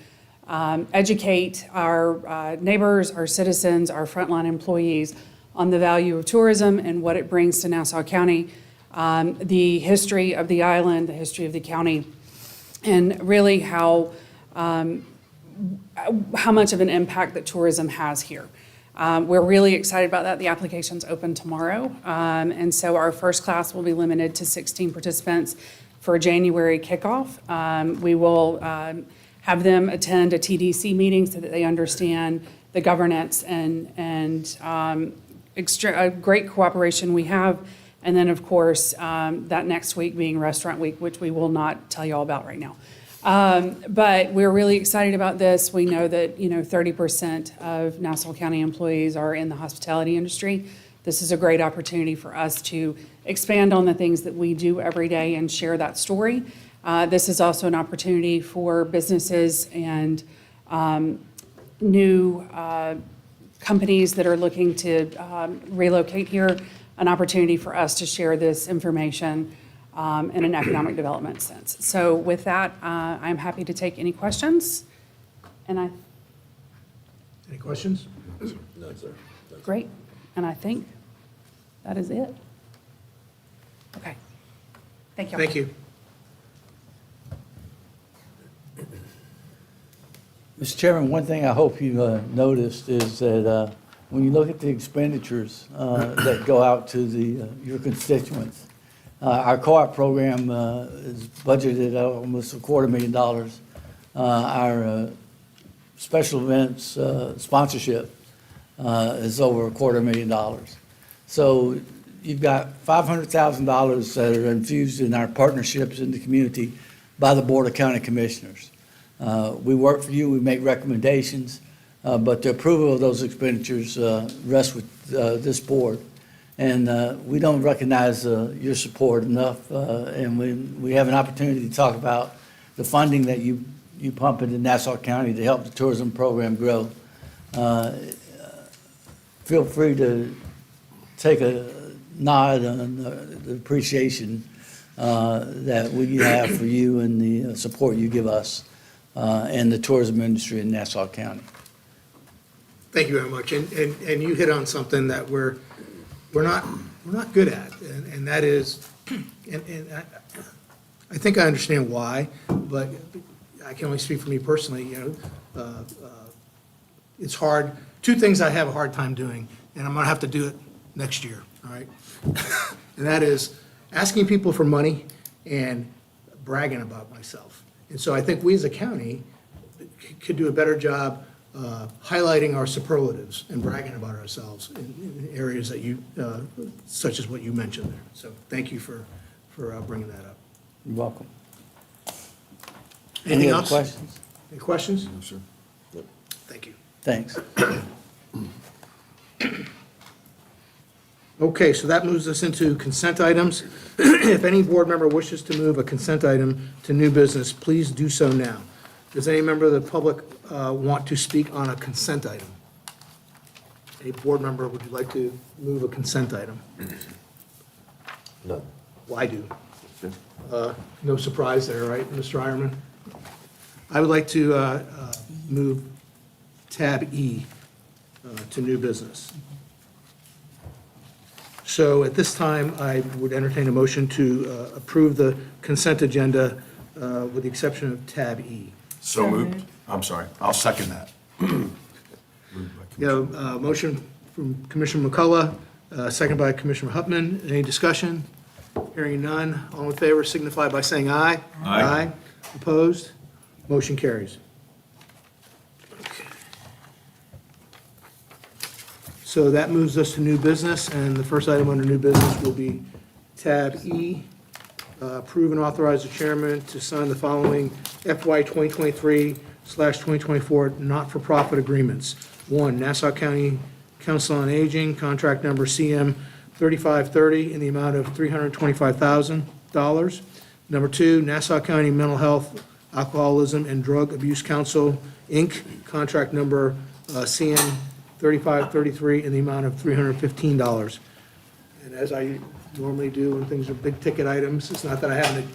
[SPEAKER 15] educate our neighbors, our citizens, our frontline employees on the value of tourism and what it brings to Nassau County, the history of the island, the history of the county, and really how much of an impact that tourism has here. We're really excited about that. The application's open tomorrow. And so our first class will be limited to 16 participants for a January kickoff. We will have them attend a TDC meeting so that they understand the governance and great cooperation we have. And then, of course, that next week being Restaurant Week, which we will not tell you all about right now. But we're really excited about this. We know that, 30% of Nassau County employees are in the hospitality industry. This is a great opportunity for us to expand on the things that we do every day and share that story. This is also an opportunity for businesses and new companies that are looking to relocate here, an opportunity for us to share this information in an economic development sense. So with that, I'm happy to take any questions. And
[SPEAKER 1] Any questions?
[SPEAKER 4] No, sir.
[SPEAKER 15] great. And I think that is it. Okay. Thank you.
[SPEAKER 1] Thank you.
[SPEAKER 12] Mr. Chairman, one thing I hope you noticed is that when you look at the expenditures that go out to your constituents, our co-op program is budgeted at almost $250,000. Our special events sponsorship is over $250,000. So you've got $500,000 that are infused in our partnerships in the community by the Board of County Commissioners. We work for you, we make recommendations, but the approval of those expenditures rests with this board. And we don't recognize your support enough, and we have an opportunity to talk about the funding that you pump into Nassau County to help the tourism program grow. Feel free to take a nod on the appreciation that we have for you and the support you give us and the tourism industry in Nassau County.
[SPEAKER 1] Thank you very much. And you hit on something that we're not good at, and that is, and I think I understand why, but I can only speak for me personally, it's hard. Two things I have a hard time doing, and I'm gonna have to do it next year, all right? And that is asking people for money and bragging about myself. And so I think we as a county could do a better job highlighting our superlatives and bragging about ourselves in areas that such as what you mentioned there. So thank you for bringing that up.
[SPEAKER 12] You're welcome.
[SPEAKER 1] Anything
[SPEAKER 12] Any other
[SPEAKER 1] else?
[SPEAKER 12] questions?
[SPEAKER 1] Any questions?
[SPEAKER 4] No, sir. Yep.
[SPEAKER 1] Thank you.
[SPEAKER 12] Thanks.
[SPEAKER 1] Okay, so that moves us into consent items. If any board member wishes to move a consent item to new business, please do so now. Does any member of the public want to speak on a consent item? Any board member, would you like to move a consent item?
[SPEAKER 4] No.
[SPEAKER 1] Well, I do. No surprise there, right, Mr. Ironman? I would like to move tab E to new business. So at this time, I would entertain a motion to approve the consent agenda with the exception of tab E.
[SPEAKER 16] So moved. I'm sorry. I'll second that.
[SPEAKER 1] Motion from Commissioner McCullough, second by Commissioner Hupman. Any discussion? Hearing none. All in favor signify by saying aye. Aye. Opposed? Motion carries. Okay. So that moves us to new business, and the first item under new business will be tab E, approve and authorize the chairman to sign the following FY 2023/2024 not-for-profit agreements. One, Nassau County Council on Aging, contract number CM 3530 in the amount of $325,000. Number two, Nassau County Mental Health, Alcoholism, and Drug Abuse Council, Inc., contract number CM 3533 in the amount of $315. And as I normally do when things are big-ticket items, it's not that I have an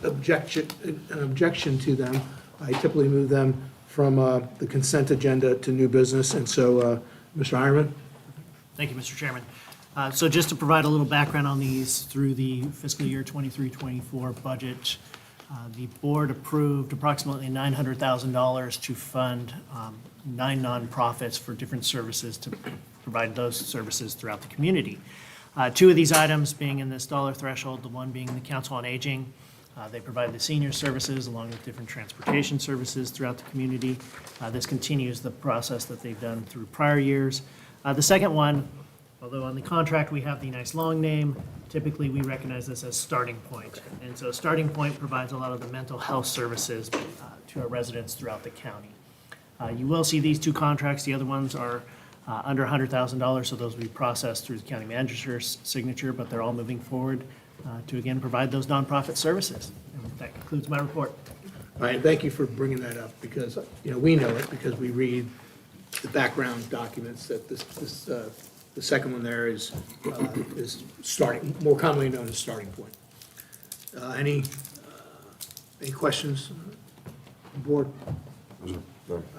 [SPEAKER 1] objection to them. I typically move them from the consent agenda to new business. And so, Mr. Ironman?
[SPEAKER 6] Thank you, Mr. Chairman. So just to provide a little background on these, through the fiscal year 23-24 budget, the board approved approximately $900,000 to fund 9 nonprofits for different services to provide those services throughout the community. 2 of these items being in this dollar threshold, the one being the Council on Aging. They provide the senior services along with different transportation services throughout the community. This continues the process that they've done through prior years. The second one, although on the contract we have the nice long name, typically we recognize this as Starting Point. And so Starting Point provides a lot of the mental health services to our residents throughout the county. You will see these 2 contracts. The other ones are under $100,000, so those will be processed through the county manager's signature, but they're all moving forward to, again, provide those nonprofit services. And that concludes my report.
[SPEAKER 1] All right, thank you for bringing that up, because, we know it, because we read the background documents that the second one there is starting, more commonly known as Starting Point. Any questions, board? I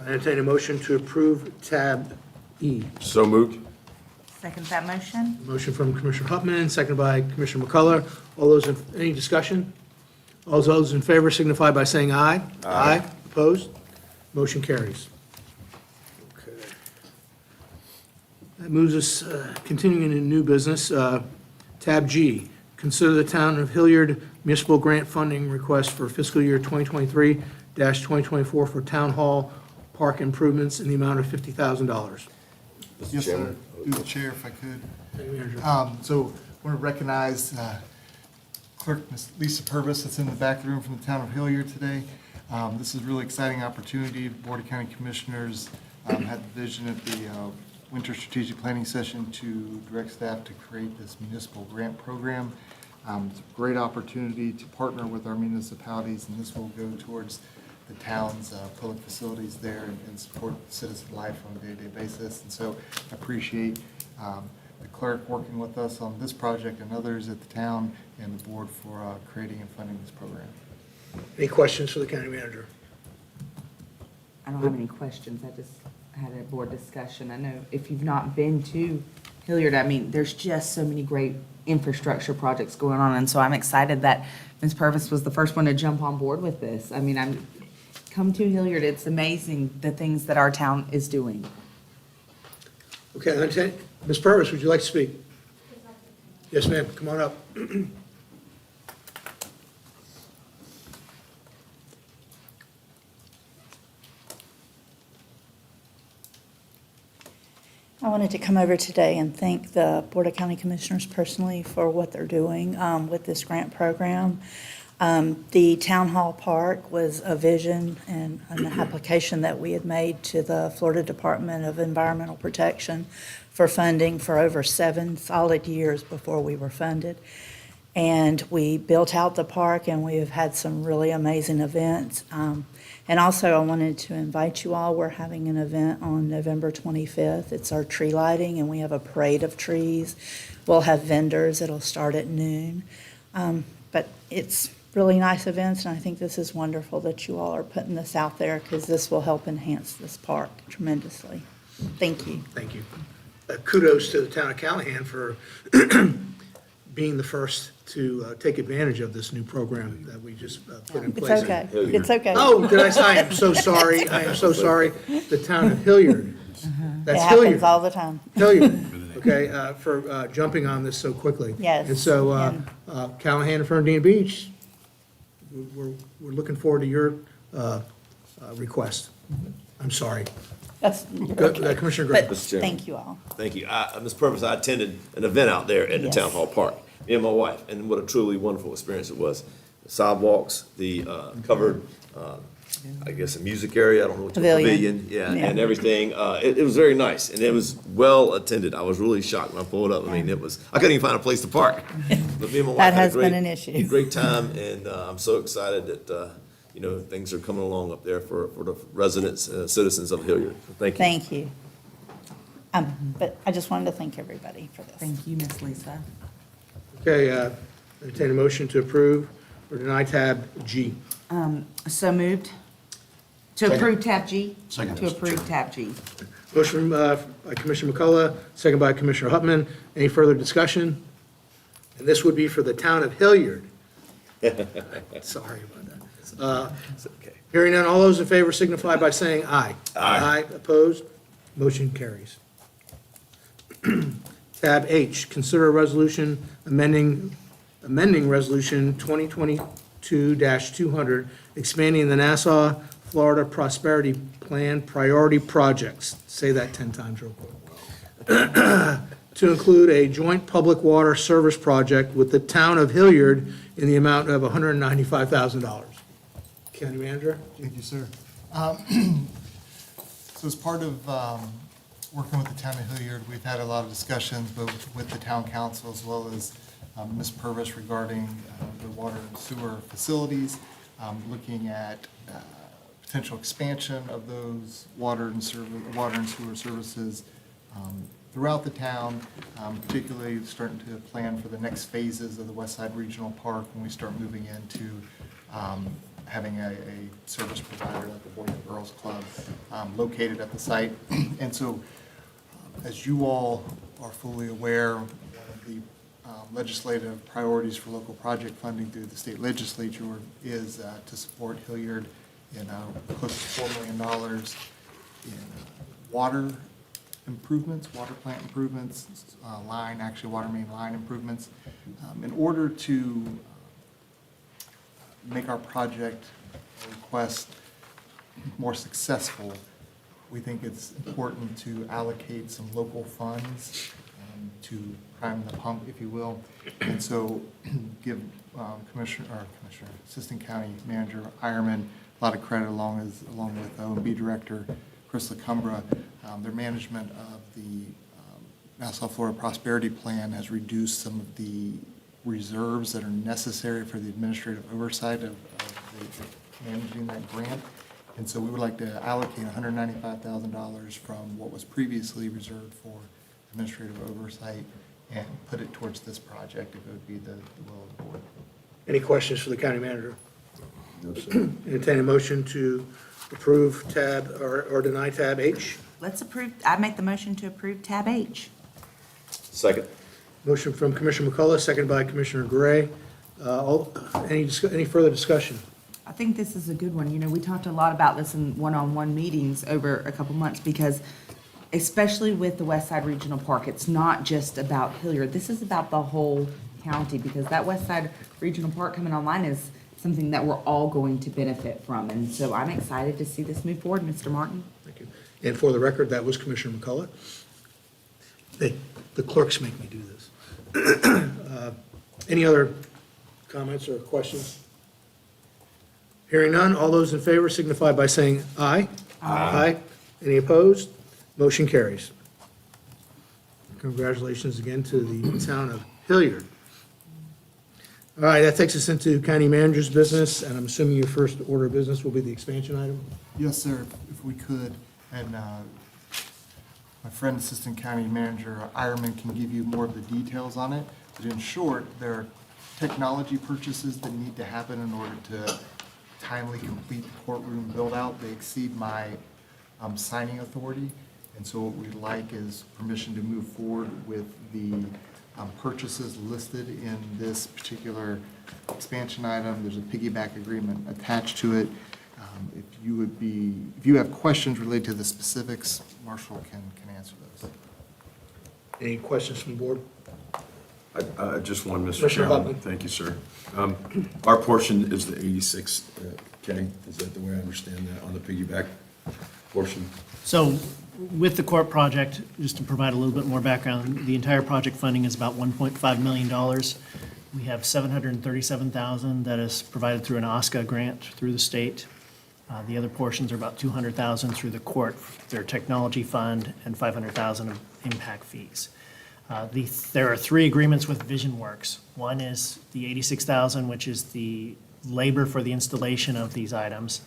[SPEAKER 1] entertain a motion to approve tab E.
[SPEAKER 10] So moved.
[SPEAKER 3] Second that motion?
[SPEAKER 1] Motion from Commissioner Hupman, seconded by Commissioner McCullough. All those, any discussion? All those in favor signify by saying aye. Aye. Opposed? Motion carries. Okay. That moves us, continuing in new business, tab G, consider the town of Hilliard municipal grant funding request for fiscal year 2023-2024 for town hall park improvements in the amount of $50,000.
[SPEAKER 5] Yes, sir. Through the chair, if I could. So I want to recognize Clerk Ms. Lisa Purvis that's in the back of the room from the town of Hilliard today. This is a really exciting opportunity. The Board of County Commissioners had the vision at the winter strategic planning session to direct staff to create this municipal grant program. It's a great opportunity to partner with our municipalities, and this will go towards the town's public facilities there and support citizen life on a day-to-day basis. And so I appreciate the clerk working with us on this project and others at the town and the board for creating and funding this program.
[SPEAKER 1] Any questions for the county manager?
[SPEAKER 11] I don't have any questions. I just had a board discussion. I know if you've not been to Hilliard, I mean, there's just so many great infrastructure projects going on. And so I'm excited that Ms. Purvis was the first one to jump on board with this. I mean, come to Hilliard. It's amazing the things that our town is doing.
[SPEAKER 1] Okay, Ms. Purvis, would you like to speak? Yes, ma'am, come on up.
[SPEAKER 13] I wanted to come over today and thank the Board of County Commissioners personally for what they're doing with this grant program. The Town Hall Park was a vision and an application that we had made to the Florida Department of Environmental Protection for funding for over 7 solid years before we were funded. And we built out the park, and we have had some really amazing events. And also, I wanted to invite you all. We're having an event on November 25th. It's our tree lighting, and we have a parade of trees. We'll have vendors. It'll start at noon. But it's really nice events, and I think this is wonderful that you all are putting this out there, because this will help enhance this park tremendously. Thank you.
[SPEAKER 1] Thank you. Kudos to the town of Callahan for being the first to take advantage of this new program that we just put in
[SPEAKER 13] It's
[SPEAKER 1] place.
[SPEAKER 13] okay. It's okay.
[SPEAKER 1] Oh, did I say? I am so sorry. I am so sorry. The town of Hilliard.
[SPEAKER 13] It
[SPEAKER 1] That's
[SPEAKER 13] happens
[SPEAKER 1] Hilliard.
[SPEAKER 13] all the time.
[SPEAKER 1] Hilliard. okay, for jumping on this so quickly.
[SPEAKER 11] Yes,
[SPEAKER 1] And so
[SPEAKER 11] and-
[SPEAKER 1] Callahan and Fernandina Beach, we're looking forward to your request. I'm sorry.
[SPEAKER 11] That's,
[SPEAKER 1] Commissioner Gray.
[SPEAKER 11] but
[SPEAKER 4] Mr. Chairman.
[SPEAKER 11] thank you all.
[SPEAKER 4] Thank you. Ms. Purvis, I attended an event out there at the
[SPEAKER 11] Yes.
[SPEAKER 4] Town Hall Park, me and my wife, and what a truly wonderful experience it was. The sidewalks, the covered, I guess, a music area, I don't know what you
[SPEAKER 11] Pavilion.
[SPEAKER 4] yeah,
[SPEAKER 11] Yeah.
[SPEAKER 4] and everything. It was very nice, and it was well attended. I was really shocked when I pulled up. I mean, I couldn't even find a place to park. But me and my wife
[SPEAKER 11] That
[SPEAKER 4] had a
[SPEAKER 11] has been
[SPEAKER 4] great-
[SPEAKER 11] an issue.
[SPEAKER 4] Great time, and I'm so excited that, things are coming along up there for the residents, citizens of Hilliard. So thank you.
[SPEAKER 11] Thank you. But I just wanted to thank everybody for this.
[SPEAKER 3] Thank you, Ms. Lisa.
[SPEAKER 1] Okay, entertain a motion to approve or deny tab G.
[SPEAKER 3] So moved. To approve tab G?
[SPEAKER 1] Second.
[SPEAKER 3] To approve tab G.
[SPEAKER 1] Motion by Commissioner McCullough, second by Commissioner Hupman. Any further discussion? And this would be for the town of Hilliard. Sorry about that.
[SPEAKER 4] It's okay.
[SPEAKER 1] Hearing none, all those in favor signify by saying aye. Aye. Opposed? Motion carries. Tab H, consider a resolution amending Resolution 2022-200, expanding the Nassau, Florida Prosperity Plan priority projects. Say that 10 times real quick. To include a joint public water service project with the town of Hilliard in the amount of $195,000. County Manager?
[SPEAKER 5] Thank you, sir. So as part of working with the town of Hilliard, we've had a lot of discussions both with the town council as well as Ms. Purvis regarding the water and sewer facilities, looking at potential expansion of those water and sewer services throughout the town, particularly starting to plan for the next phases of the West Side Regional Park when we start moving into having a service provider like the Boys and Girls Club located at the site. And so, as you all are fully aware, one of the legislative priorities for local project funding through the state legislature is to support Hilliard in close to $4 million in water improvements, water plant improvements, water main line improvements. In order to make our project request more successful, we think it's important to allocate some local funds to prime the pump, if you will. And so give Assistant County Manager Ironman a lot of credit along with O&B Director Chris LaCumbra. Their management of the Nassau Florida Prosperity Plan has reduced some of the reserves that are necessary for the administrative oversight of managing that grant. And so we would like to allocate $195,000 from what was previously reserved for administrative oversight and put it towards this project if it would be the will of the board.
[SPEAKER 1] Any questions for the county manager? No, sir. Entertain a motion to approve tab or deny tab H.
[SPEAKER 3] I make the motion to approve tab H.
[SPEAKER 4] Second.
[SPEAKER 1] Motion from Commissioner McCullough, seconded by Commissioner Gray. Any further discussion?
[SPEAKER 3] I think this is a good one. You know, we talked a lot about this in one-on-one meetings over a couple months because especially with the West Side Regional Park, it's not just about Hilliard. This is about the whole county because that West Side Regional Park coming online is something that we're all going to benefit from. And so I'm excited to see this move forward, Mr. Martin.
[SPEAKER 1] Thank you. And for the record, that was Commissioner McCullough. The clerks make me do this. Any other comments or questions? Hearing none, all those in favor signify by saying aye. Aye. Any opposed? Motion carries. Congratulations again to the town of Hilliard. All right, that takes us into county manager's business, and I'm assuming your first order of business will be the expansion item?
[SPEAKER 5] Yes, sir, if we could. And my friend, Assistant County Manager Ironman, can give you more of the details on it. But in short, there are technology purchases that need to happen in order to timely complete the courtroom build-out. They exceed my signing authority. And so what we'd like is permission to move forward with the purchases listed in this particular expansion item. There's a piggyback agreement attached to it. If you have questions related to the specifics, Marshall can answer those.
[SPEAKER 1] Any questions from the board?
[SPEAKER 16] Just one, Mr.
[SPEAKER 1] Commissioner
[SPEAKER 16] Chairman.
[SPEAKER 1] Hutman.
[SPEAKER 16] Thank you, sir. Our portion is the 86K. Is that the way I understand that on the piggyback portion?
[SPEAKER 6] So with the court project, just to provide a little bit more background, the entire project funding is about $1.5 million. We have $737,000 that is provided through an OSCA grant through the state. The other portions are about $200,000 through the court, their technology fund, and $500,000 of impact fees. There are 3 agreements with VisionWorks. One is the $86,000, which is the labor for the installation of these items.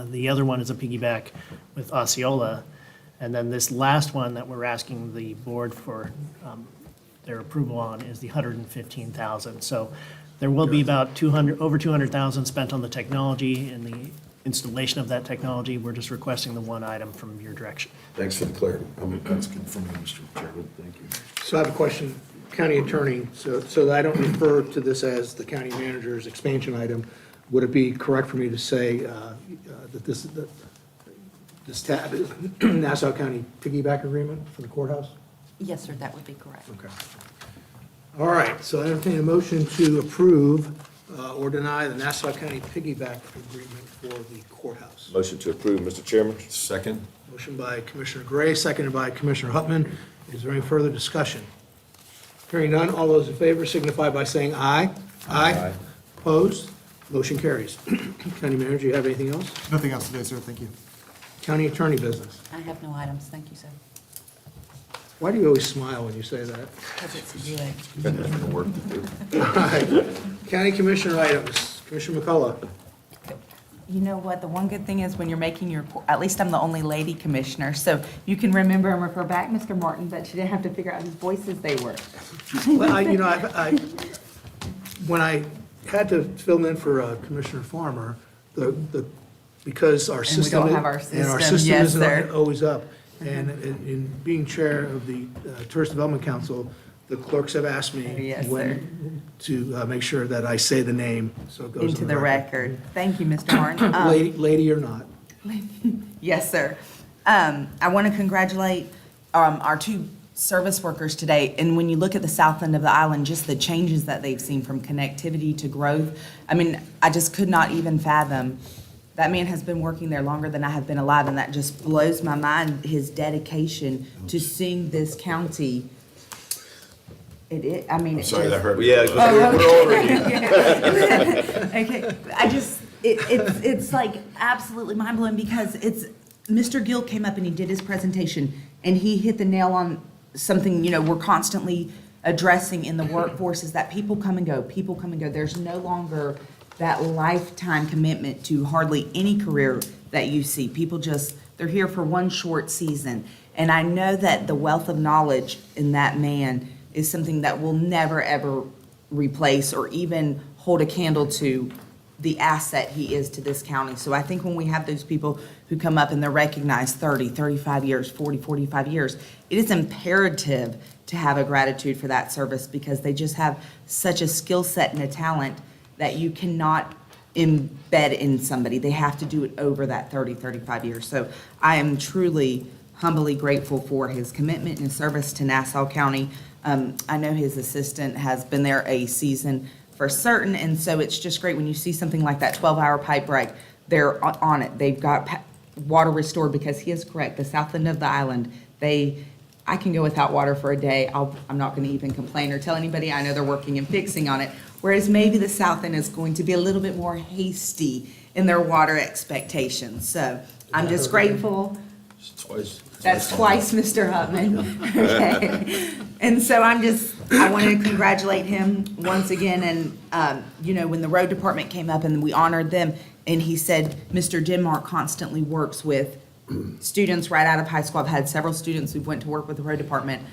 [SPEAKER 6] The other one is a piggyback with Osceola. And then this last one that we're asking the board for their approval on is the $115,000. So there will be about over $200,000 spent on the technology and the installation of that technology. We're just requesting the one item from your direction.
[SPEAKER 16] Thanks for the clarity. That's good for me, Mr. Chairman. Thank you.
[SPEAKER 1] So I have a question, county attorney, so that I don't refer to this as the county manager's expansion item, would it be correct for me to say that this tab is Nassau County piggyback agreement for the courthouse?
[SPEAKER 11] Yes, sir, that would be correct.
[SPEAKER 1] Okay. All right, so I entertain a motion to approve or deny the Nassau County piggyback agreement for the courthouse.
[SPEAKER 4] Motion to approve, Mr. Chairman.
[SPEAKER 16] Second?
[SPEAKER 1] Motion by Commissioner Gray, seconded by Commissioner Hutman. Is there any further discussion? Hearing none, all those in favor signify by saying aye. Aye. Opposed? Motion carries. County Manager, you have anything else?
[SPEAKER 5] Nothing else today, sir. Thank you.
[SPEAKER 1] County Attorney business.
[SPEAKER 11] I have no items, thank you, sir.
[SPEAKER 1] Why do you always smile when you say that?
[SPEAKER 11] Because it's good.
[SPEAKER 16] Work to do.
[SPEAKER 1] All right. County Commissioner items. Commissioner McCullough.
[SPEAKER 11] You know what, the one good thing is when you're making your, at least I'm the only lady commissioner, so you can remember and refer back, Mr. Martin, but you didn't have to figure out whose voices they were.
[SPEAKER 1] Well, when I had to fill in for Commissioner Farmer, because our
[SPEAKER 11] And we
[SPEAKER 1] system.
[SPEAKER 11] don't have our
[SPEAKER 1] And our
[SPEAKER 11] system,
[SPEAKER 1] system
[SPEAKER 11] yes,
[SPEAKER 1] isn't
[SPEAKER 11] sir.
[SPEAKER 1] always up. And in being chair of the Tourist Development Council, the clerks have asked me
[SPEAKER 11] Yes,
[SPEAKER 1] when to make sure that I say the name, so it goes
[SPEAKER 11] Into
[SPEAKER 1] on
[SPEAKER 11] the record. Thank you, Mr. Martin.
[SPEAKER 1] Lady or not.
[SPEAKER 11] Yes, sir. I want to congratulate our 2 service workers today. And when you look at the south end of the island, just the changes that they've seen from connectivity to growth, I mean, I just could not even fathom. That man has been working there longer than I have been alive, and that just blows my mind, his dedication to seeing this county. I mean,
[SPEAKER 16] I'm sorry that hurt.
[SPEAKER 4] Yeah, we're older than you.
[SPEAKER 11] Okay, it's like absolutely mind blowing because Mr. Gill came up and he did his presentation and he hit the nail on something, we're constantly addressing in the workforce is that people come and go. There's no longer that lifetime commitment to hardly any career that you see. People they're here for one short season. And I know that the wealth of knowledge in that man is something that will never, ever replace or even hold a candle to the asset he is to this county. So I think when we have those people who come up and they're recognized 30, 35 years, 40, 45 years, it is imperative to have a gratitude for that service because they just have such a skill set and a talent that you cannot embed in somebody. They have to do it over that 30, 35 years. So I am truly, humbly grateful for his commitment and service to Nassau County. I know his assistant has been there a season for certain, and so it's just great when you see something like that 12-hour pipe break. They're on it. They've got water restored because he is correct. The south end of the island, I can go without water for a day. I'm not going to even complain or tell anybody. I know they're working and fixing on it. Whereas maybe the south end is going to be a little bit more hasty in their water expectations. So I'm just grateful.
[SPEAKER 16] Twice.
[SPEAKER 11] That's twice, Mr. Hutman. Okay. And so I want to congratulate him once again. And, when the road department came up and we honored them, and he said, Mr. Denmark constantly works with students right out of high school. I've had several students who went to work with the road department.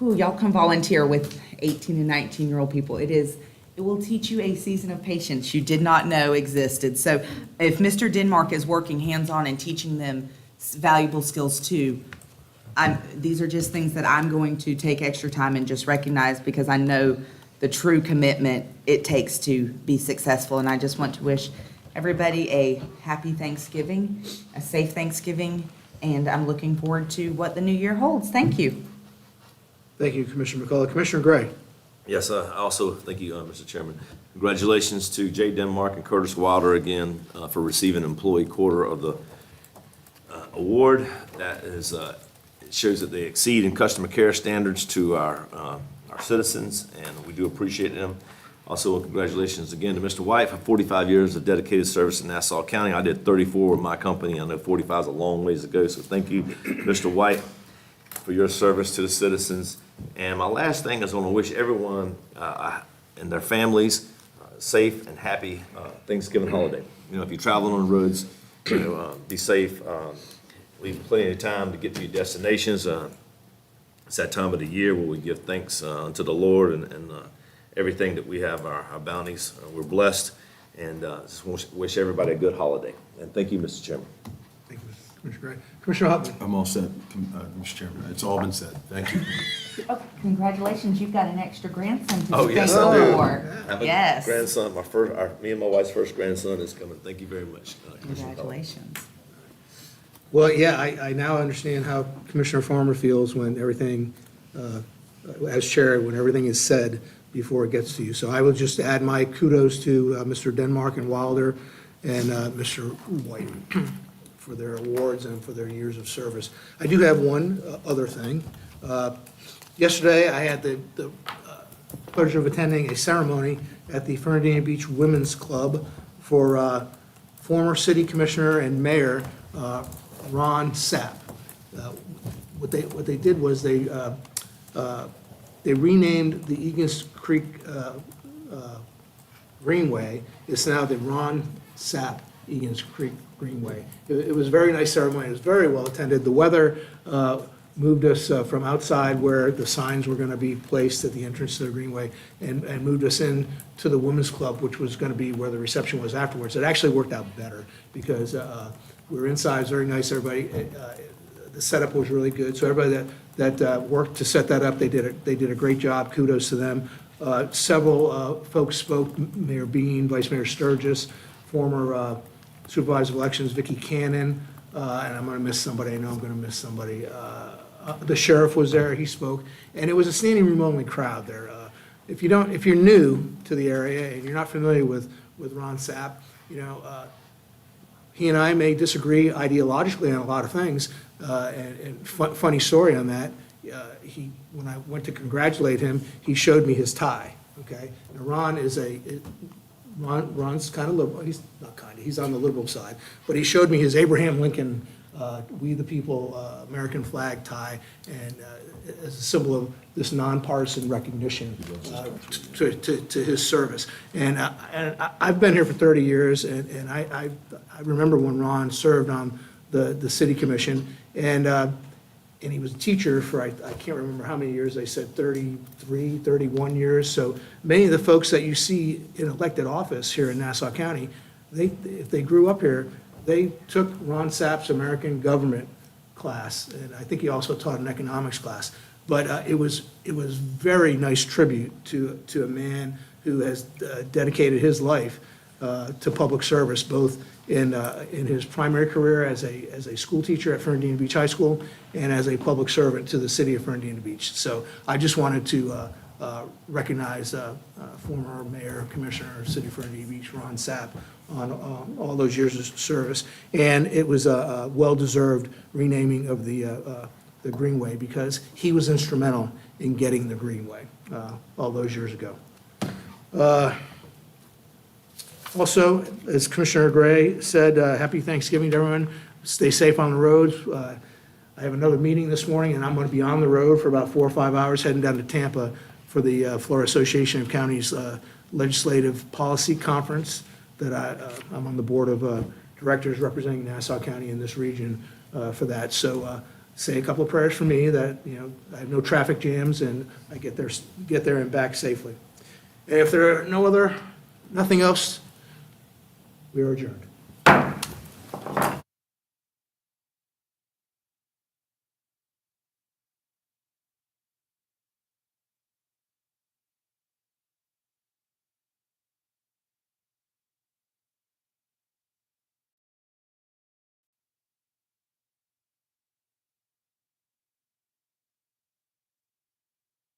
[SPEAKER 11] Y'all come volunteer with 18 and 19-year-old people. It will teach you a season of patience you did not know existed. So if Mr. Denmark is working hands-on and teaching them valuable skills too, these are just things that I'm going to take extra time and just recognize because I know the true commitment it takes to be successful. And I just want to wish everybody a happy Thanksgiving, a safe Thanksgiving, and I'm looking forward to what the new year holds. Thank you.
[SPEAKER 1] Thank you, Commissioner McCullough. Commissioner Gray?
[SPEAKER 4] Yes, I also thank you, Mr. Chairman. Congratulations to Jay Denmark and Curtis Wilder again for receiving Employee Quarter of the Award. That is, it shows that they exceed in customer care standards to our citizens, and we do appreciate them. Also, congratulations again to Mr. White for 45 years of dedicated service in Nassau County. I did 34 with my company. I know 45 is a long ways to go, so thank you, Mr. White, for your service to the citizens. And my last thing is I want to wish everyone and their families safe and happy Thanksgiving holiday. You know, if you're traveling on the roads, you know, be safe. Leave plenty of time to get to your destinations. It's that time of the year where we give thanks unto the Lord and everything that we have, our bounties. We're blessed, and just wish everybody a good holiday. And thank you, Mr. Chairman.
[SPEAKER 1] Thank you, Commissioner Gray. Commissioner Hopman?
[SPEAKER 16] I'm all set, Mr. Chairman. It's all been said. Thank you.
[SPEAKER 3] Oh, congratulations, you've got an extra grandson to
[SPEAKER 4] Oh,
[SPEAKER 3] be
[SPEAKER 4] yes,
[SPEAKER 3] thankful
[SPEAKER 4] I do.
[SPEAKER 3] for.
[SPEAKER 4] I have a
[SPEAKER 3] Yes.
[SPEAKER 4] grandson, me and my wife's first grandson is coming. Thank you very much. Commissioner Collins.
[SPEAKER 3] Congratulations.
[SPEAKER 1] Well, yeah, I now understand how Commissioner Farmer feels when everything, as chair, when everything is said before it gets to you. So I will just add my kudos to Mr. Denmark and Wilder and Mr. White for their awards and for their years of service. I do have one other thing. Yesterday, I had the pleasure of attending a ceremony at the Fernandina Beach Women's Club for former city commissioner and mayor Ron Sapp. What they did was they renamed the Egan's Creek Greenway. It's now the Ron Sapp Egan's Creek Greenway. It was a very nice ceremony. It was very well attended. The weather moved us from outside where the signs were going to be placed at the entrance to the Greenway and moved us in to the Women's Club, which was going to be where the reception was afterwards. It actually worked out better because we were inside. It was very nice. Everybody, the setup was really good. So everybody that worked to set that up, they did a great job. Kudos to them. Several folks spoke, Mayor Bean, Vice Mayor Sturgis, former Supervisor of Elections, Vicki Cannon, and I'm going to miss somebody. I know I'm going to miss somebody. The sheriff was there. He spoke, and it was a standing room only crowd there. If you're new to the area and you're not familiar with Ron Sapp, you know, he and I may disagree ideologically on a lot of things. And funny story on that. When I went to congratulate him, he showed me his tie. Okay, now Ron's kind of liberal. He's not kind of. He's on the liberal side. But he showed me his Abraham Lincoln, "We the People" American flag tie, and as a symbol of this nonpartisan recognition to his service. And I've been here for 30 years, and I remember when Ron served on the city commission, and he was a teacher for, I can't remember how many years, they said 33, 31 years. So many of the folks that you see in elected office here in Nassau County, if they grew up here, they took Ron Sapp's American Government class, and I think he also taught an economics class. But it was very nice tribute to a man who has dedicated his life to public service, both in his primary career as a school teacher at Fernandina Beach High School and as a public servant to the city of Fernandina Beach. So I just wanted to recognize former mayor, commissioner, city of Fernandina Beach, Ron Sapp, on all those years of service. And it was a well-deserved renaming of the Greenway because he was instrumental in getting the Greenway all those years ago. Also, as Commissioner Gray said, happy Thanksgiving to everyone. Stay safe on the roads. I have another meeting this morning, and I'm going to be on the road for about 4 or 5 hours, heading down to Tampa for the Florida Association of Counties Legislative Policy Conference that I'm on the board of directors representing Nassau County in this region for that. So say a couple of prayers for me that, you know, I have no traffic jams and I get there and back safely. And if there are nothing else, we are adjourned.